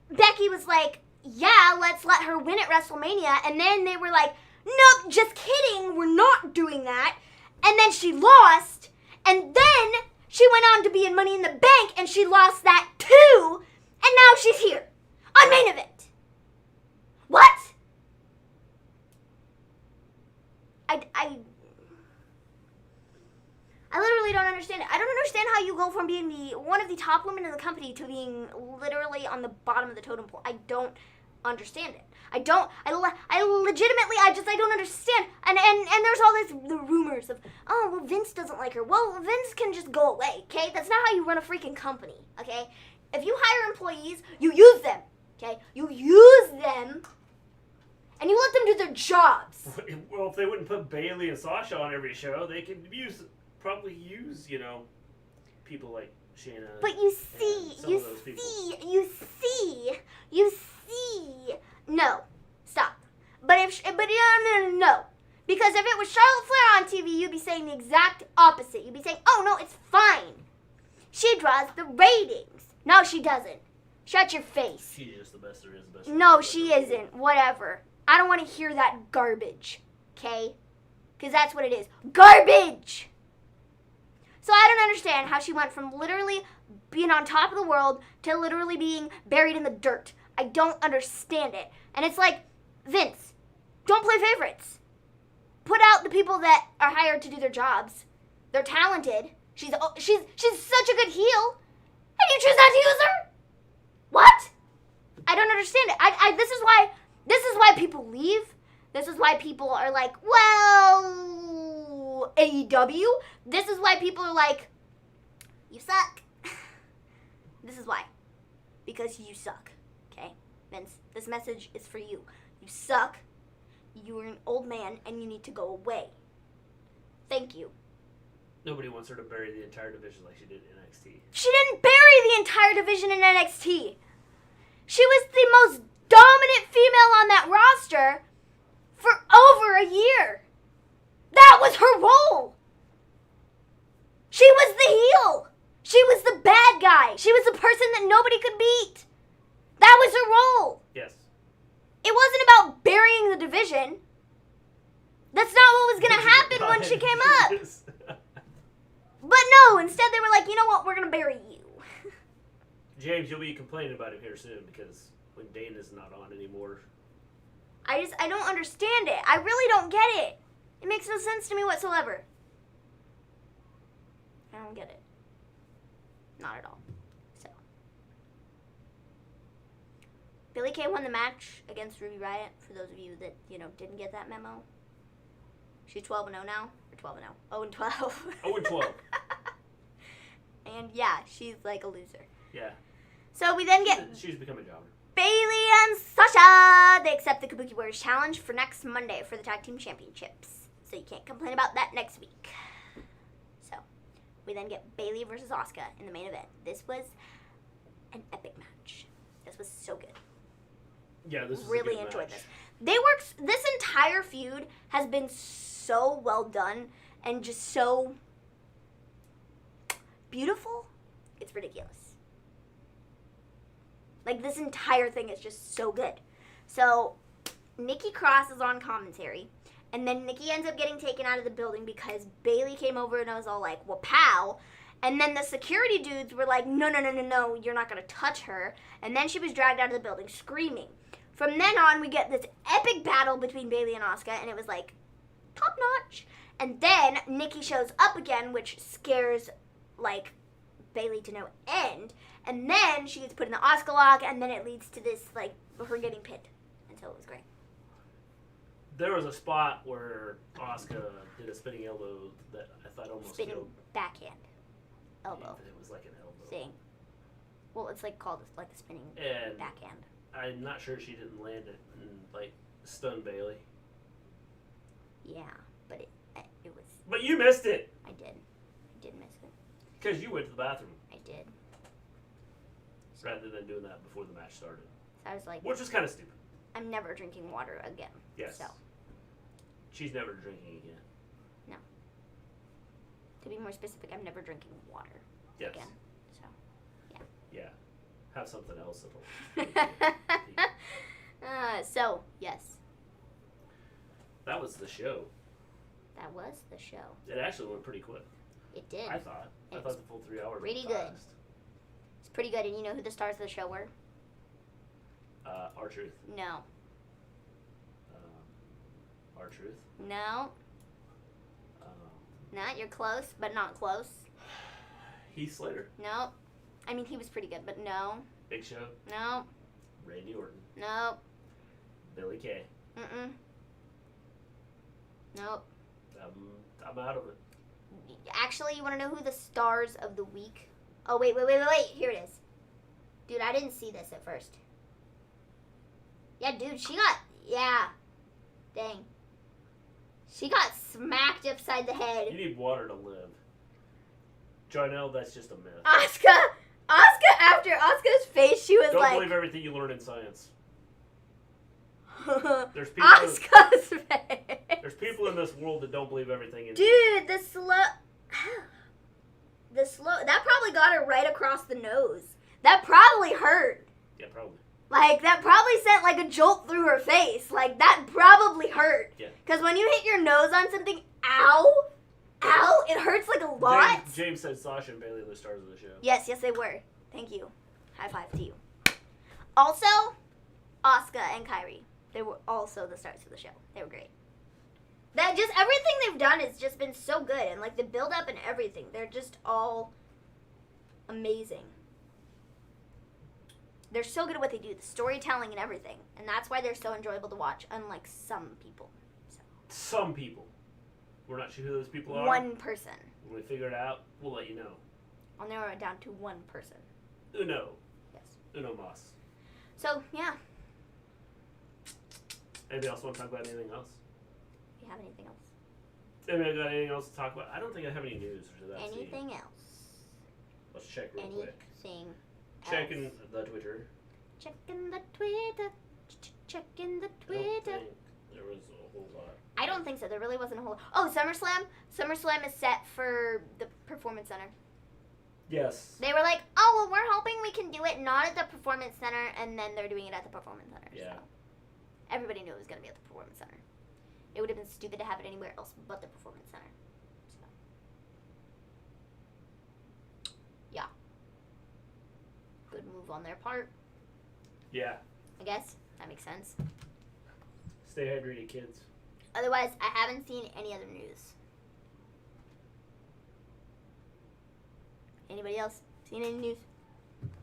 Becky was like, yeah, let's let her win at WrestleMania, and then they were like, nope, just kidding, we're not doing that. And then she lost, and then she went on to be in Money in the Bank, and she lost that too, and now she's here on main event. What? I literally don't understand it. I don't understand how you go from being one of the top women in the company to being literally on the bottom of the totem pole. I don't understand it. I legitimately, I don't understand. And there's all the rumors of, oh, well, Vince doesn't like her. Well, Vince can just go away, okay? That's not how you run a freaking company, okay? If you hire employees, you use them, okay? You use them, and you let them do their jobs. Well, if they wouldn't put Bayley and Sasha on every show, they could probably use, people like Shayna. But you see. No, stop. But no. Because if it was Charlotte Flair on TV, you'd be saying the exact opposite. You'd be saying, oh no, it's fine. She draws the ratings. No, she doesn't. Shut your face. She's just the best there is. No, she isn't. Whatever. I don't want to hear that garbage. Okay? Because that's what it is. Garbage! So I don't understand how she went from literally being on top of the world to literally being buried in the dirt. I don't understand it. And it's like, Vince, don't play favorites. Put out the people that are hired to do their jobs. They're talented. She's such a good heel. And you choose not to use her? What? I don't understand it. This is why people leave. This is why people are like, well, AEW. This is why people are like, you suck. This is why. Because you suck. Okay? Vince, this message is for you. You suck. You are an old man and you need to go away. Thank you. Nobody wants her to bury the entire division like she did in NXT. She didn't bury the entire division in NXT. She was the most dominant female on that roster for over a year. That was her role. She was the heel. She was the bad guy. She was the person that nobody could beat. That was her role. Yes. It wasn't about burying the division. That's not what was going to happen when she came up. But no, instead they were like, you know what, we're going to bury you. James, you'll be complaining about him here soon because when Dana's not on anymore. I don't understand it. I really don't get it. It makes no sense to me whatsoever. I don't get it. Not at all. So. Billie Kay won the match against Ruby Riott, for those of you that, didn't get that memo. She's 12-0 now. Or 12-0. 0-12. 0-12. And yeah, she's like a loser. Yeah. So we then get She's become a jobber. Bayley and Sasha. They accept the Kabuki Warriors challenge for next Monday for the Tag Team Championships. So you can't complain about that next week. So we then get Bayley versus Asuka in the main event. This was an epic match. This was so good. Yeah, this is really a good enjoyed match. this. This entire feud has been so well done and just so beautiful. It's ridiculous. Like, this entire thing is just so good. So, Nikki Cross is on commentary. And then Nikki ends up getting taken out of the building because Bayley came over and I was all like, well, pow. And then the security dudes were like, no, you're not going to touch her. And then she was dragged out of the building screaming. From then on, we get this epic battle between Bayley and Asuka. And it was like, top notch. And then Nikki shows up again, which scares, like, Bayley to no end. And then she gets put in the Asuka lock, and then it leads to this, like, her getting pinned. And so it was great. There was a spot where Asuka did a spinning elbow that I thought almost Spinning killed. backhand elbow It was like an elbow. thing. Well, it's like called like a spinning And backhand. I'm not sure she didn't land it and, like, stun Bayley. Yeah, but it was. But you missed it! I did miss it. Because you went to the bathroom. I did. Rather than doing that before the match started. So I was like, Which was kind of stupid. I'm never drinking water again. Yes. So, She's never drinking again. to be more specific, I'm never drinking water Yes. again. Yeah. Have something else that'll. So, yes. That was the show. That was the show. It actually went pretty quick. It did. I thought. I thought the full 3 hours pretty was good. fast. It's pretty good. And you know who the stars of the show were? R-Truth. No. R-Truth. No. Not. You're close, but not close. Heath Slater. No. I mean, he was pretty good, but no. Big Show. No. Randy Orton. No. Billie Kay. Mm-mm. Nope. I'm out of it. Actually, you want to know who the stars of the week? Oh, wait. Here it is. Dude, I didn't see this at first. Yeah, dude, yeah. Dang. She got smacked upside the head. You need water to live. Johnell, that's just a myth. Asuka, after Asuka's face, she was Don't like... believe everything you learn in science. There's people. Asuka's face. There's people in this world that don't believe everything. Dude, the slow. That probably got her right across the nose. That probably hurt. Yeah, probably. Like, that probably sent, like, a jolt through her face. Like, that probably hurt. Yeah. Because when you hit your nose on something, ow, it hurts, like, a lot. James said Sasha and Bayley are the stars of the show. Yes, they were. Thank you. High five to you. Also, Asuka and Kairi. They were also the stars of the show. They were great. That just, everything they've done has just been so good. And, like, the build-up and everything. They're just all amazing. They're so good at what they do. The storytelling and everything. And that's why they're so enjoyable to watch. Unlike some people. So. Some people. We're not sure who those people are. One person. When we figure it out, we'll let you know. I'll narrow it down to one person. Uno. Yes. Uno Mas. So, yeah. Anybody else want to talk about anything else? Do you have anything else? Anybody got anything else to talk about? I don't think I have any news for that. Anything else? Let's check real quick. Anything Checking the Twitter. Checking the Twitter. Checking the I don't Twitter. think there was a whole lot. I don't think so. There really wasn't a whole... Oh, SummerSlam. SummerSlam is set for the Performance Center. Yes. They were like, oh, well, we're hoping we can do it not at the Performance Center, and then they're doing it at the Performance Center. Yeah. So everybody knew it was going to be at the Performance Center. It would have been stupid to have it anywhere else but the Performance Center. So. Yeah. Good move on their part. Yeah. I guess that makes sense. Stay hydrated, kids. Otherwise, I haven't seen any other news. Anybody else seen any news?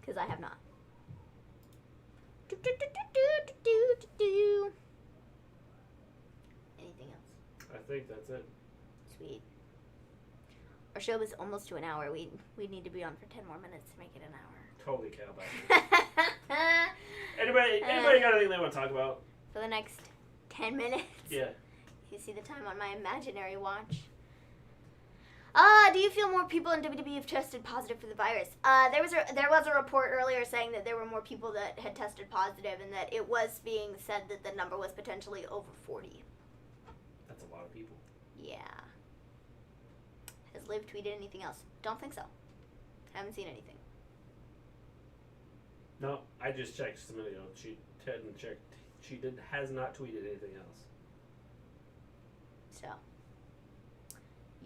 Because I have not. Anything else? I think that's it. Sweet. Our show is almost to an hour. We need to be on for 10 more minutes to make it an hour. Holy cow, Anybody got anything they want to talk about? For the next 10 minutes? Yeah. You see the time on my imaginary watch. Do you feel more people in WWE have tested positive for the virus? There was a report earlier saying that there were more people that had tested positive, and that it was being said that the number was potentially over 40. That's a lot of people. Yeah. Has Liv tweeted anything else? Don't think so. Haven't seen anything. No, I just checked just a minute ago. She hadn't checked. She has not tweeted anything else. So.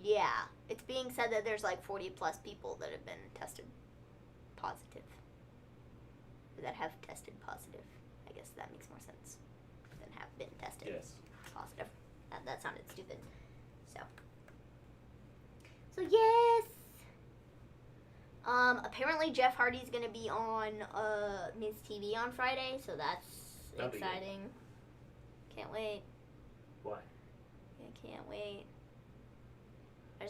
Yeah. It's being said that there's like 40 plus people that have been tested positive. That have tested positive. I guess that makes more sense than have been tested positive. That sounded stupid. So yes. Apparently Jeff Hardy's gonna be on Miz TV on Friday, so that's exciting. Can't wait. Why? I can't wait.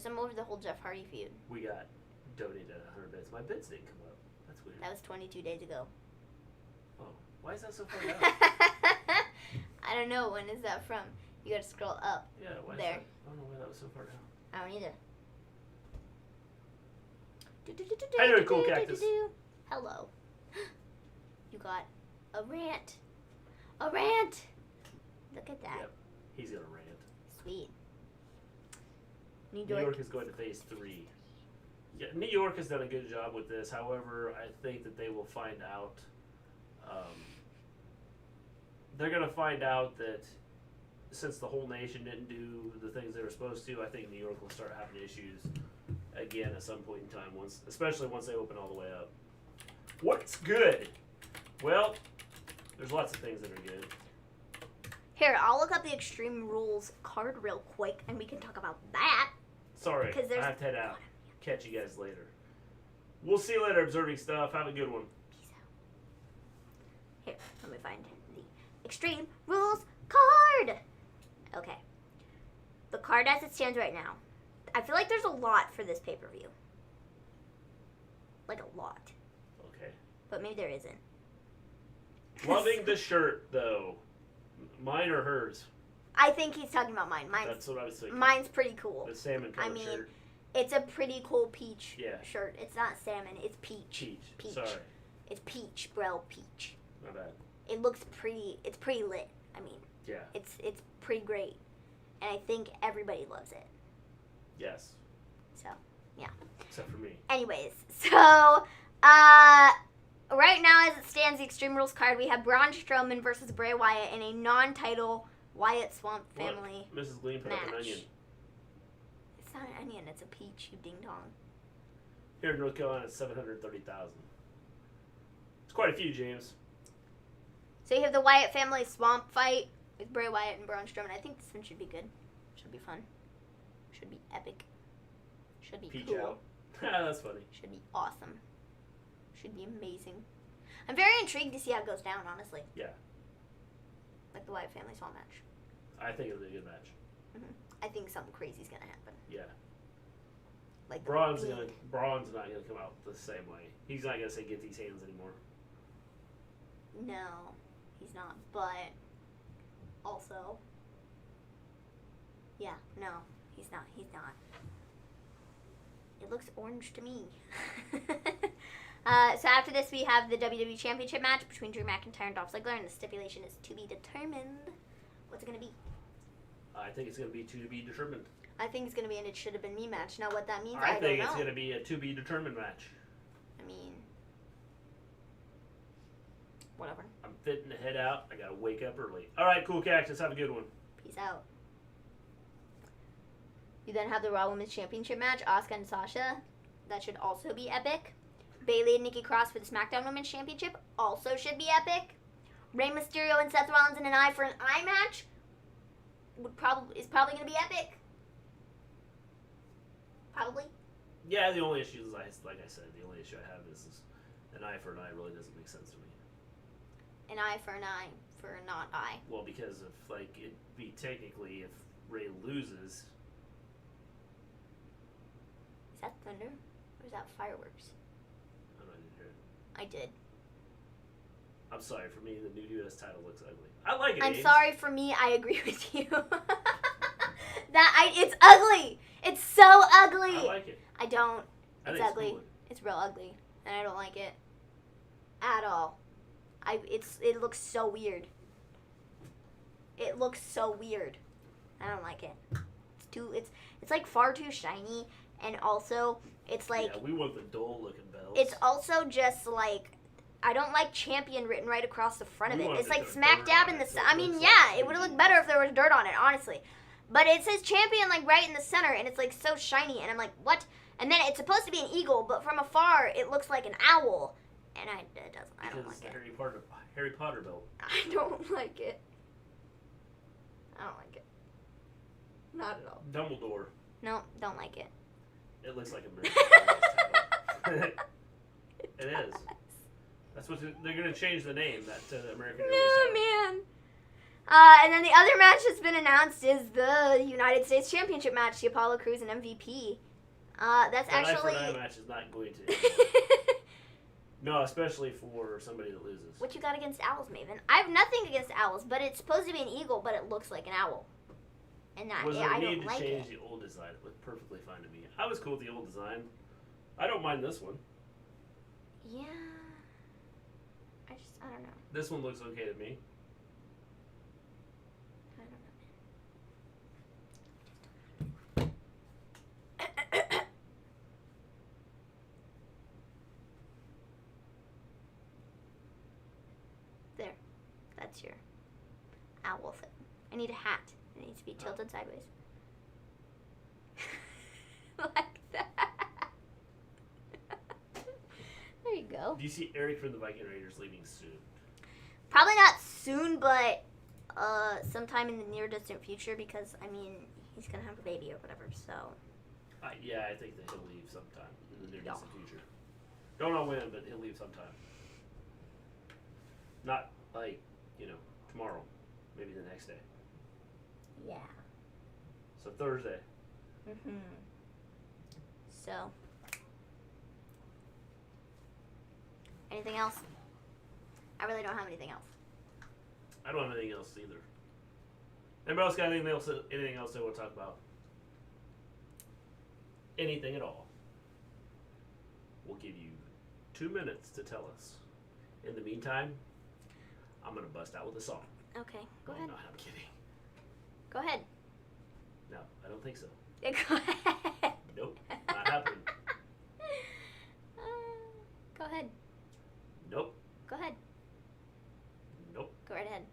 I'm over the whole Jeff Hardy feud. We got donated 100 bits. My bits didn't come up. That's weird. That was 22 days ago. Oh, why is that so far down? I don't know. When is that from? You gotta scroll up. Yeah, why there. Is that? I don't know why that was so far down. I don't either. How you doing, Cool Cactus? Hello. You got a rant. A rant! Look at that. Yep. He's gonna rant. Sweet. New York is going to phase 3. Yeah, New York has done a good job with this. However, I think that they will find out. They're going to find out that since the whole nation didn't do the things they were supposed to, I think New York will start having issues again at some point in time, especially once they open all the way up. What's good? Well, there's lots of things that are good. Here, I'll look up the Extreme Rules card real quick, and we can talk about that. Sorry, I have to head out. Catch you guys later. We'll see you later, Observing Stuff. Have a good one. Peace out. Here, let me find the Extreme Rules card. Okay. The card as it stands right now. I feel like there's a lot for this pay-per-view. Like a lot. Okay. But maybe there isn't. Loving the shirt, though. Mine or hers? I think he's talking about mine. That's what I was thinking. Mine's pretty cool. The salmon colored shirt. It's a pretty cool peach Yeah. shirt. It's not salmon. It's peach. Peach. Sorry. It's peach, bro. Peach. My bad. It looks pretty. It's pretty lit. I mean. Yeah. It's pretty great, and I think everybody loves it. Yes. So, yeah. Except for me. Anyways, so right now as it stands, the Extreme Rules card, we have Braun Strowman versus Bray Wyatt in a non-title Wyatt Swamp Family Look, Mrs. Gleen put up an onion. It's not an onion, it's a peach, you ding-dong. Here in North Carolina, it's 730,000. It's quite a few, James. So you have the Wyatt Family Swamp fight with Bray Wyatt and Braun Strowman. I think this one should be good. Should be fun. Should be epic. Should be Peach cool. out. That's funny. Should be awesome. Should be amazing. I'm very intrigued to see how it goes down, honestly. Yeah. Like the Wyatt Family Swamp match. I think it'll be a good match. Mm-hmm. I think something crazy's gonna happen. Yeah. Like Braun's not gonna come out the same way. He's not gonna say get these hands anymore. No, he's not. But also, yeah, no, he's not. He's not. It looks orange to me. So after this, we have the WWE Championship match between Drew McIntyre and Dolph Ziggler, and the stipulation is to be determined. What's it gonna be? I think it's gonna be to be determined. I think it's gonna be an "it should have been me" match. Now, what that means, I don't think know. it's gonna be a to be determined match. I mean, whatever. I'm fitting to head out. I gotta wake up early. All right, Cool Cactus. Have a good one. Peace out. You then have the Raw Women's Championship match, Asuka and Sasha. That should also be epic. Bayley and Nikki Cross for the SmackDown Women's Championship also should be epic. Rey Mysterio and Seth Rollins in an eye for an eye match is probably going to be epic. Probably. Yeah, the only issue is, like I said, the only issue I have is an eye for an eye really doesn't make sense to me. An eye for an eye for a not eye. Well, because if, like, it'd be technically if Rey loses. Is that thunder? Or is that fireworks? I don't know, I didn't hear it. I did. I'm sorry, for me, the new US title looks ugly. I like it, I'm Ames. sorry, for me, I agree with you. It's ugly. It's so ugly. I like it. I don't. It's ugly. Cool. It's real ugly, and I don't like it at all. It looks so weird. It looks so weird. I don't like it. It's like far too shiny, and also it's like. Yeah, we want the dull looking belts. It's also just like. I don't like champion written right across the front of it. It's like dirt smack dab on in it, the so it I mean, looks yeah, like it would have looked better if there was dirt on it, honestly. But it says champion like right in the center, and it's like so shiny, and I'm like, what? And then it's supposed to be an eagle, but from afar it looks like an owl, and I don't like it. Harry Potter belt. I don't like it. I don't like it. Not at all. Dumbledore. No, don't like it. It looks like a American It is. That's what they're going to change the name that to the American Airways No, title. man. And then the other match that's been announced is the United States Championship match, the Apollo Crews and MVP. That's An actually. eye for an eye match is not going to. No, especially for somebody that loses. What you got against owls, Maven? I have nothing against owls, but it's supposed to be an eagle, but it looks like an owl. And Was I there need don't to like change it. the old design? It looked perfectly fine to me. I was cool with the old design. I don't mind this one. Yeah. I don't know. This one looks okay to me. I don't know. There. That's your owl thing. I need a hat. It needs to be tilted sideways. Like that. There you go. Do you see Eric from the Viking Raiders leaving soon? Probably not soon, but sometime in the near distant future, because I mean he's gonna have a baby or whatever. So. Yeah, I think that he'll leave sometime in the near distant future. Don't know when, but he'll leave sometime. Not like tomorrow, maybe the next day. Yeah. So Thursday. Mhm. So. Anything else? I really don't have anything else. I don't have anything else either. Anybody else got anything else they want to talk about? Anything at all? We'll give you 2 minutes to tell us. In the meantime, I'm gonna bust out with a song. Okay, go ahead. No, I'm kidding. Go ahead. No, I don't think so. Yeah, go ahead. Nope, not happening. Go ahead. Nope. Go ahead. Nope. Go right ahead.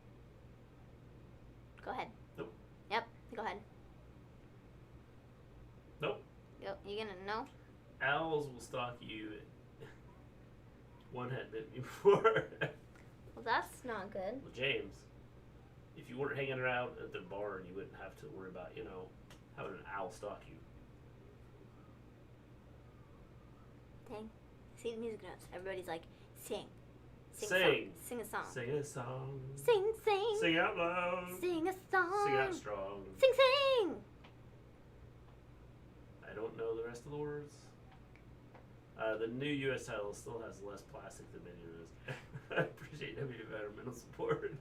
Go ahead. Nope. Yep. Go ahead. Nope. Go. You gonna know? Owls will stalk you. One had bit me before. Well, that's not good. Well, James, if you weren't hanging around at the barn, you wouldn't have to worry about, having an owl stalk you. Dang. See the music notes. Everybody's like, sing. Sing. Sing a song. Sing a song. Sing, sing. Sing out loud. Sing a song. Sing out strong. Sing, sing. I don't know the rest of the words. The new U.S. title still has less plastic than many of those. I appreciate W environmental support.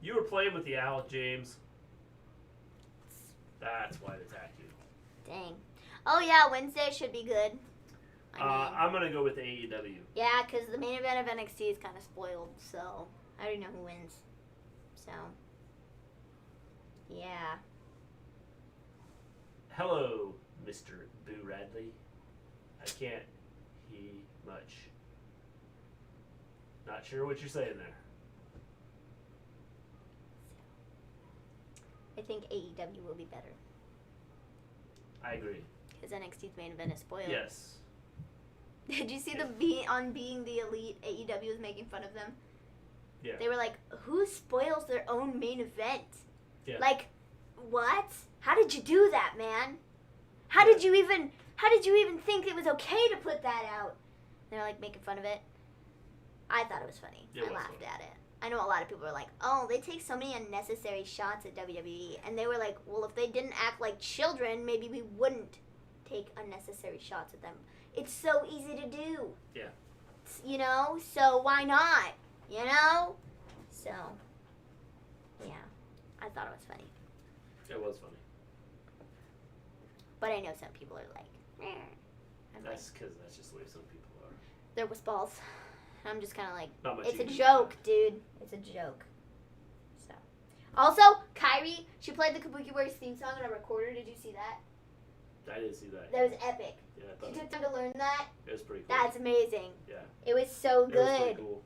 You were playing with the owl, James. That's why it attacked you. Dang. Oh, yeah, Wednesday should be good. I'm going to go with AEW. Yeah, because the main event of NXT is kind of spoiled, so I already know who wins. So, yeah. Hello, Mr. Boo Radley. I can't hear much. Not sure what you're saying there. I think AEW will be better. I agree. Because NXT's main event is spoiled. Yes. Did you see the Being the Elite? AEW was making fun of them. Yeah. They were like, "Who spoils their own main event?" Yeah. Like, what? How did you do that, man? How did you even think it was okay to put that out? They're like making fun of it. I thought it was funny. I laughed at it. I know a lot of people are like, "Oh, they take so many unnecessary shots at WWE," and they were like, "Well, if they didn't act like children, maybe we wouldn't take unnecessary shots at them. It's so easy to do." Yeah. You know, so why not? You know? So, yeah. I thought it was funny. It was funny. But I know some people are like, meh. That's because that's just the way some people are. There was balls. I'm just kind of like, Not much it's you a can do joke, about dude. It's a joke. So, also, Kairi, she played the Kabuki Warriors theme song on a recorder. Did you see that? I didn't see that. That was epic. Yeah, I She thought took time to learn that. it was pretty cool. That's amazing. Yeah. It was so It was pretty good. cool.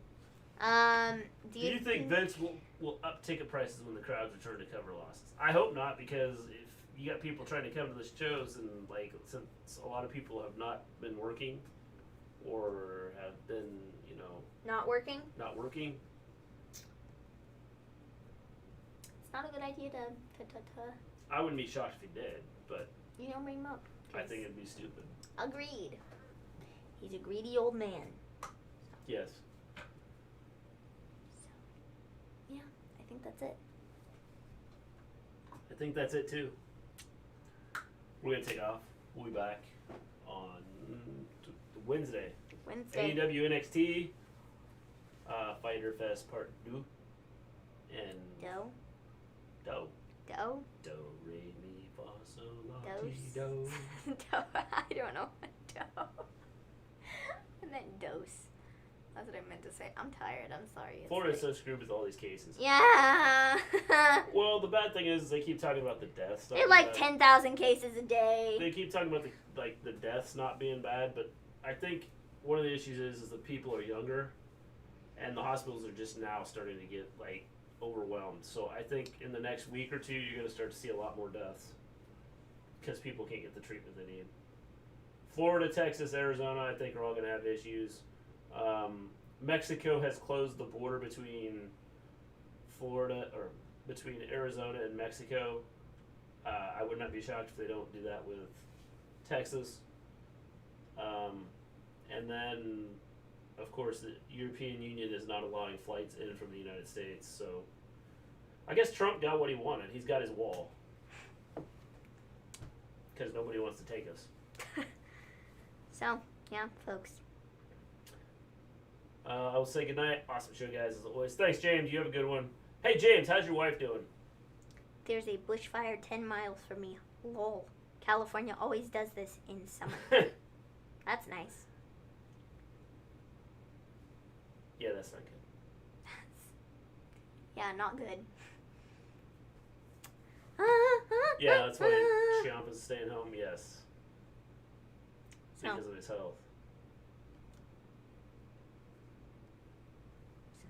Do you think Vince will up ticket prices when the crowds return to cover losses? I hope not, because if you got people trying to come to the shows and like since a lot of people have not been working or have been, you know, not working? not working. It's not a good idea to I wouldn't be shocked if he did, but you don't bring him up. I think it'd be stupid. Agreed. He's a greedy old man. Yes. Yeah, I think that's it. I think that's it too. We're gonna take off. We'll be back on Wednesday. AEW NXT Fighter Fest Part 2 and Do Re Mi Fa Sol La Ti Do. I don't know what do. I meant dose. That's what I meant to say. I'm tired. I'm sorry. Florida's so screwed with all these cases. Yeah. Well, the bad thing is they keep talking about the deaths. They're like 10,000 cases a day. They keep talking about the deaths not being bad, but I think one of the issues is that people are younger, and the hospitals are just now starting to get like overwhelmed. So I think in the next week or two, you're going to start to see a lot more deaths because people can't get the treatment they need. Florida, Texas, Arizona, I think are all going to have issues. Mexico has closed the border between between Arizona and Mexico. I would not be shocked if they don't do that with Texas. And then, of course, the European Union is not allowing flights in from the United States. So I guess Trump got what he wanted. He's got his wall. Because nobody wants to take us. So, yeah, folks. I will say goodnight. Awesome show, guys, as always. Thanks, James. You have a good one. Hey, James, how's your wife doing? There's a bushfire 10 miles from me. Lol. California always does this in summer. That's nice. Yeah, that's not good. Yeah, not good. Yeah, that's why Ciampa's staying home, yes. So. Because of his health.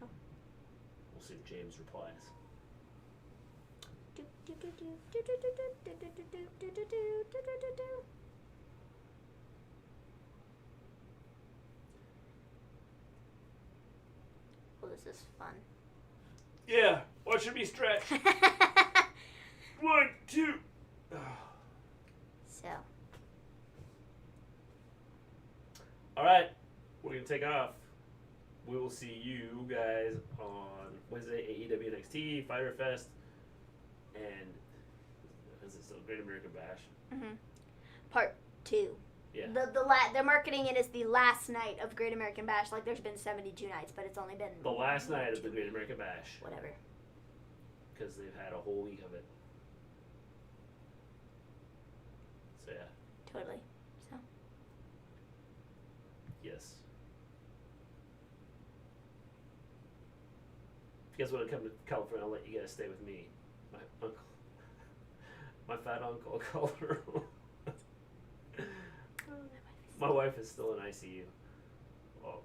So. We'll see if James replies. Well, this is fun. Yeah, watch me stretch. 1, 2. So. Alright, we're going to take off. We will see you guys on Wednesday, AEW NXT, Fighter Fest, and is it still Great American Bash? Mm-hmm. Part 2. Yeah. They're marketing it as the last night of Great American Bash. Like, there's been 72 nights, but it's only been... The last night of the Great American Bash. Whatever. Because they've had a whole week of it. So, yeah. Totally. So. Yes. If you guys want to come to California, I'll let you guys stay with me. My uncle. My fat uncle called her. My wife is still in ICU. Well,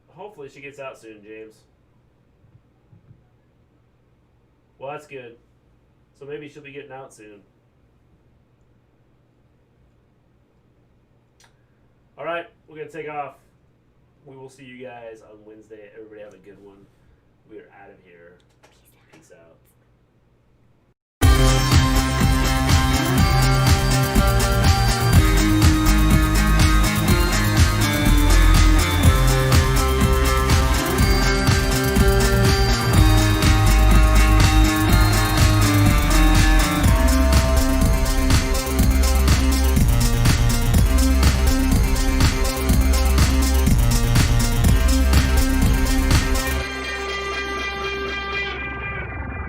hopefully she gets out soon, James. Well, that's good. So maybe she'll be getting out soon. All right, we're gonna take off. We will see you guys on Wednesday. Everybody have a good one. We are out of here. Peace out.